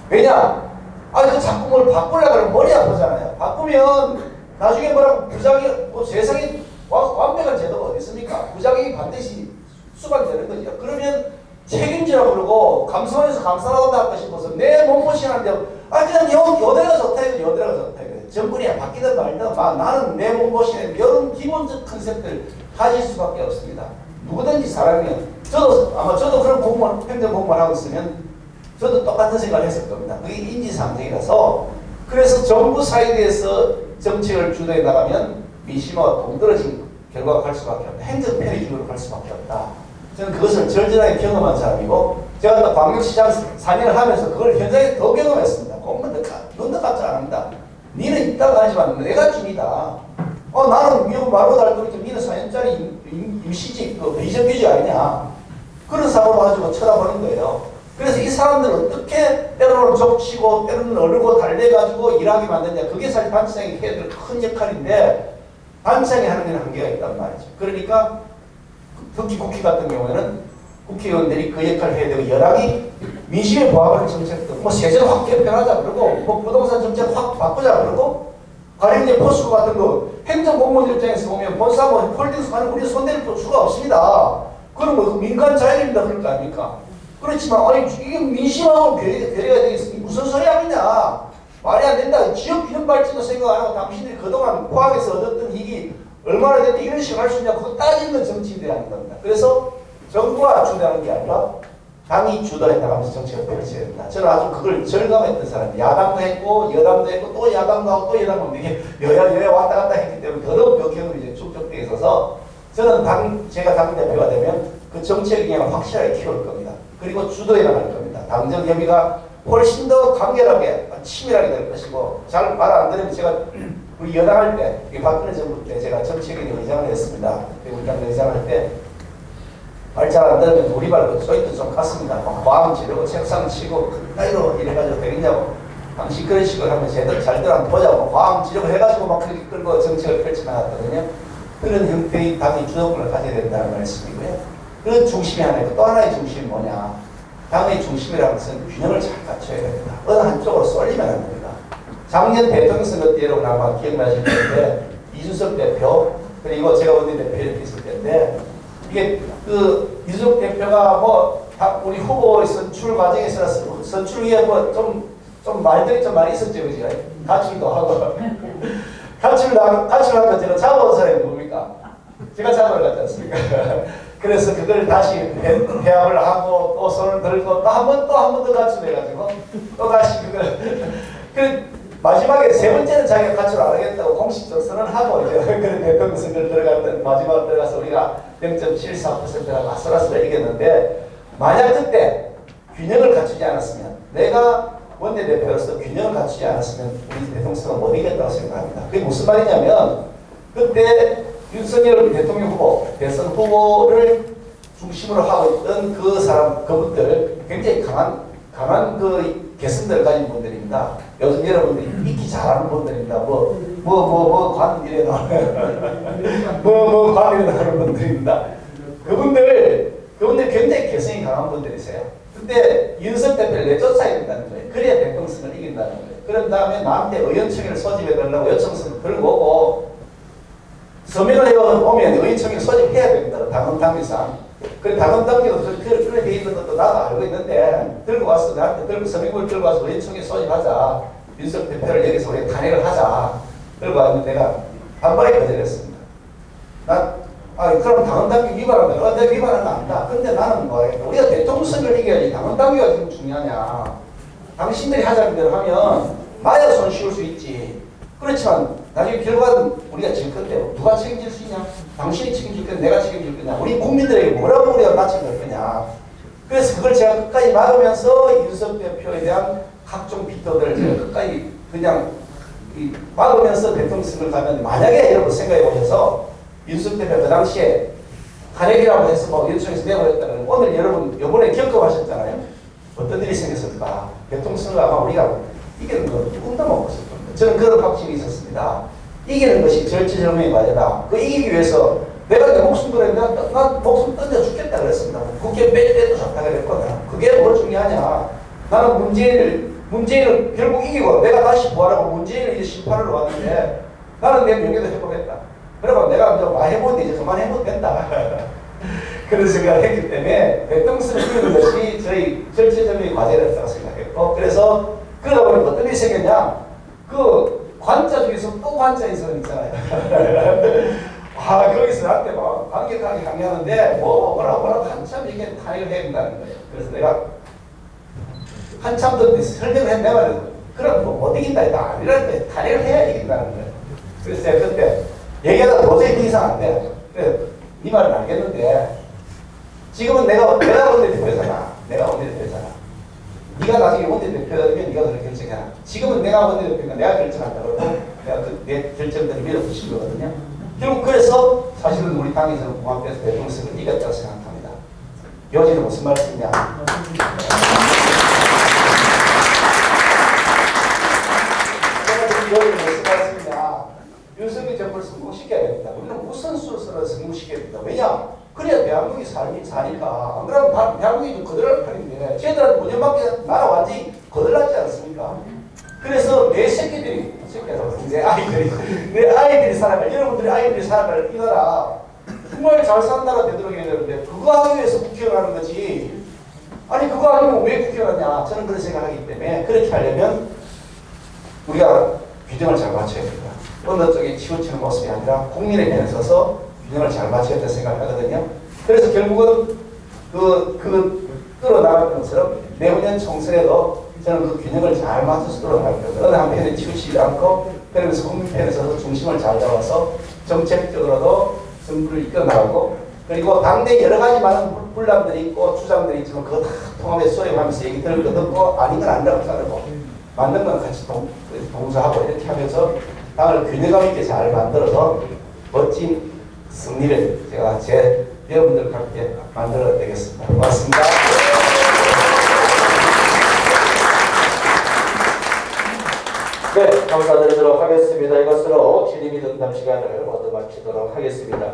왜냐? 그 자꾸 뭘 바꾸려고 하면 머리 아프잖아요. 바꾸면 나중에 뭐라고 부작위, 뭐 세상에 완벽한 제도가 어디 있습니까? 부작용이 반드시 수반되는 거죠. 그러면 책임지라고 그러고 감사원에서 감사하다 싶어서 내 몸보신 하는데 그냥 요대가 좋다 이거 요대가 좋다 이거 정권이 바뀌든 말든 나는 내 몸보신에 이런 기본적 컨셉들 가질 수밖에 없습니다. 누구든지 사람이면 저도 그런 공무원 행정 공무원 하고 있으면 저도 똑같은 생각을 했을 겁니다. 그게 인지상정이라서 그래서 정부 사이드에서 정책을 주도해 나가면 민심과 동떨어진 결과가 갈 수밖에 없다. 행정 편의주의로 갈 수밖에 없다. 저는 그것을 절절하게 경험한 사람이고 제가 또 광역시장 4년을 하면서 그걸 현장에 더 경험했습니다. 공무원들 눈도 깜짝 안 합니다. 니는 있다가 하지만 내가 중이다. 나는 미국 말로 달더니 니는 4년짜리 임시직 비정규직 아니냐. 그런 사고로 가지고 쳐다보는 거예요. 그래서 이 사람들 어떻게 때로는 족치고 때로는 어르고 달래가지고 일하게 만드냐. 그게 사실 반지장이 해야 될 큰 역할인데 반지장이 하는 데는 한계가 있단 말이죠. 그러니까 특히 국회 같은 경우에는 국회의원들이 그 역할을 해야 되고 여당이 민심에 부합하는 정책들 뭐 세제 확 개편하자 그러고 뭐 부동산 정책 확 바꾸자 그러고 가령 이제 포스코 같은 거 행정공무원 입장에서 보면 본사 뭐 홀딩스 가는 우리 손댈 수가 없습니다. 그럼 뭐 민간 자율입니다 그럴 거 아닙니까? 그렇지만 이게 민심하고 괴리가 되겠으니 무슨 소리 하느냐. 말이 안 된다. 지역 균형 발전도 생각 안 하고 당신들이 그동안 포항에서 얻었던 이익이 얼마나 됐는데 이런 식으로 할 수 있냐. 그거 따지는 정치인들이 하는 겁니다. 그래서 정부가 주도하는 게 아니라 당이 주도해 나가면서 정책을 펼쳐야 된다. 저는 아주 그걸 절감했던 사람이에요. 야당도 했고 여당도 했고 또 야당도 하고 또 여당도 하고 이게 여야 왔다 갔다 했기 때문에 더더욱 벽형으로 이제 축적되어 있어서 저는 제가 당대표가 되면 그 정책 방향을 확실하게 키울 겁니다. 그리고 주도해 나갈 겁니다. 당정 협의가 훨씬 더 강렬하게 치밀하게 될 것이고 잘 말 안 들으면 제가 우리 여당할 때 박근혜 정부 때 제가 정책위 의장을 했습니다. 우리 당 의장을 할 때 말 잘 안 들으면 우리 발로 저희도 좀 갔습니다. 마음 지르고 책상 치고 나이로 이래가지고 되겠냐고 당시 그런 식으로 하면 제대로 잘들 한번 보자고 마음 지르고 해가지고 막 그렇게 끌고 정책을 펼쳐나갔거든요. 그런 형태의 당의 주도권을 가져야 된다는 말씀이고요. 그 중심이 하나 있고 또 하나의 중심이 뭐냐. 당의 중심이라는 것은 균형을 잘 갖춰야 됩니다. 어느 한쪽으로 쏠리면 안 됩니다. 작년 대통령 선거 때 여러분 아마 기억나실 텐데 이준석 대표 그리고 제가 원내대표 이렇게 있을 텐데 이게 그 이준석 대표가 뭐 우리 후보 선출 과정에서 선출 위에 뭐 좀 말들이 좀 많이 있었죠, 그죠? 가출도 하고 가출하면 제가 잡아온 사람이 뭡니까? 제가 잡아를 갔지 않습니까? 그래서 그걸 다시 회합을 하고 또 손을 들고 또 한 번 더 가출해가지고 또 다시 그 마지막에 세 번째는 자기가 가출 안 하겠다고 공식적 선언하고 이제 그런 대통령 선거를 들어갔던 마지막 들어가서 우리가 0.74%라고 아슬아슬 이겼는데 만약 그때 균형을 갖추지 않았으면 내가 원내대표로서 균형을 갖추지 않았으면 우리 대통령 선거 못 이겼다고 생각합니다. 그게 무슨 말이냐면 그때 윤석열 대통령 후보, 대선 후보를 중심으로 하고 있던 그분들 굉장히 강한 그 개성들을 가진 분들입니다. 요즘 여러분들이 읽기 잘하는 분들입니다. 관이래 나오는 관이래 나오는 분들입니다. 그분들 굉장히 개성이 강한 분들이세요. 근데 윤석 대표를 내쫓아야 된다는 거예요. 그래야 대통령을 이긴다는 거예요. 그런 다음에 나한테 의원총회를 소집해달라고 요청서를 들고 오고 서명을 해오면 의원총회를 소집해야 됩니다. 당헌당규상. 그 당헌당규도 그렇게 돼 있는 것도 나도 알고 있는데 들고 와서 나한테 서명을 들고 와서 의원총회 소집하자. 윤석 대표를 여기서 우리 탄핵을 하자. 들고 왔는데 내가 반발에 거절했습니다. 그럼 당헌당규 위반한다. 내가 위반하는 거 안다. 근데 나는 뭐하겠다. 우리가 대통령 선거를 이겨야지 당헌당규가 지금 중요하냐. 당신들이 하자는 대로 하면 나야 손쉬울 수 있지. 그렇지만 나중에 결과는 우리가 질 건데 누가 책임질 수 있냐? 당신이 책임질 거냐? 내가 책임질 거냐? 우리 국민들에게 뭐라고 우리가 바쳐줄 거냐? 그래서 그걸 제가 끝까지 막으면서 윤석 대표에 대한 각종 비토들을 제가 끝까지 그냥 막으면서 대통령 선거를 가면 만약에 여러분 생각해 보셔서 윤석 대표 그 당시에 탄핵이라고 해서 뭐 윤석에서 내버렸다는 오늘 여러분 이번에 겪어하셨잖아요. 어떤 일이 생겼을까? 대통령 선거 아마 우리가 이기는 거 꿈도 못 꿨을 겁니다. 저는 그런 확신이 있었습니다. 이기는 것이 절체절명의 과제다. 그 이기기 위해서 내가 내 목숨 걸어 난 목숨 던져 죽겠다 그랬습니다. 국회 뺄 때도 좋다 그랬거든. 그게 뭘 중요하냐? 나는 문재인을 결국 이기고 내가 다시 부활하고 문재인을 이제 심판으로 왔는데 나는 내 명예도 회복했다. 그러고 내가 많이 해보는데 이제 그만해도 된다. 그런 생각을 했기 때문에 대통령을 이기는 것이 저희 절체절명의 과제였다고 생각했고 그래서 그러다 보니까 어떤 일이 생겼냐? 그 관자 중에서 또 관자인 사람 있잖아요. 거기서 나한테 막 강력하게 강요하는데 뭐라고 한참 이게 탄핵을 해야 된다는 거예요. 그래서 내가 한참 더 설명을 했는데 말이야. 그럼 못 이긴다 했다. 이런데 탄핵을 해야 이긴다는 거예요. 그래서 제가 그때 얘기하다 도저히 더 이상 안 돼. 그래, 네 말은 알겠는데 지금은 내가 원내대표잖아. 네가 나중에 원내대표가 되면 네가 그렇게 결정해라. 지금은 내가 원내대표니까 내가 결정한다 그러고 내가 내 결정대로 밀어붙인 거거든요. 결국 그래서 사실은 우리 당에서 공화국에서 대통령 선거를 이겼다고 생각합니다. 요지는 무슨 말씀이냐? 요지는 무슨 말씀이냐? 윤석열 정부를 성공시켜야 됩니다. 우리는 우선순서를 성공시켜야 됩니다. 왜냐? 그래야 대한민국이 사니까. 안 그러면 대한민국이 좀 거덜날 편인데 쟤들한테 5년밖에 나라 완전히 거덜났지 않습니까? 그래서 내 내 아이들이 살아갈 여러분들이 아이들이 살아갈 이 나라 정말 잘 사는 나라 되도록 해야 되는데 그거 하기 위해서 국회의원 하는 거지. 아니 그거 아니면 왜 국회의원 하냐. 저는 그런 생각하기 때문에 그렇게 하려면 우리가 균형을 잘 맞춰야 됩니다. 어느 쪽에 치우치는 모습이 아니라 국민의 편에 서서 균형을 잘 맞춰야 된다고 생각하거든요. 그래서 결국은 끌어나갈 것처럼 내후년 총선에도 저는 그 균형을 잘 맞춰서 끌어나갈 겁니다. 어느 한 편에 치우치지 않고 그러면서 국민 편에 서서 중심을 잘 잡아서 정책적으로도 정부를 이끌어나가고 그리고 당내 여러 가지 많은 분란들이 있고 주장들이 있지만 그거 다 통합해서 수렴하면서 얘기 들을 거 듣고 아닌 건 아니라고 자르고 맞는 건 같이 동조하고 이렇게 하면서 당을 균형감 있게 잘 만들어서 멋진 승리를 제가 제 여러분들과 함께 만들어내겠습니다. 고맙습니다. 네, 감사드리도록 하겠습니다. 이것으로 질의및 응답 시간을 모두 마치도록 하겠습니다.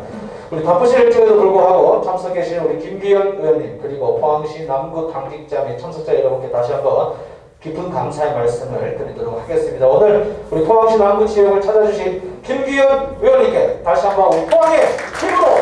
우리 바쁘신 일정에도 불구하고 참석해 주신 우리 김기현 의원님 그리고 포항시 남구 당직자 및 참석자 여러분께 다시 한번 깊은 감사의 말씀을 드리도록 하겠습니다. 오늘 우리 포항시 남구 지역을 찾아주신 김기현 의원님께 다시 한번 우리 포항의 힘으로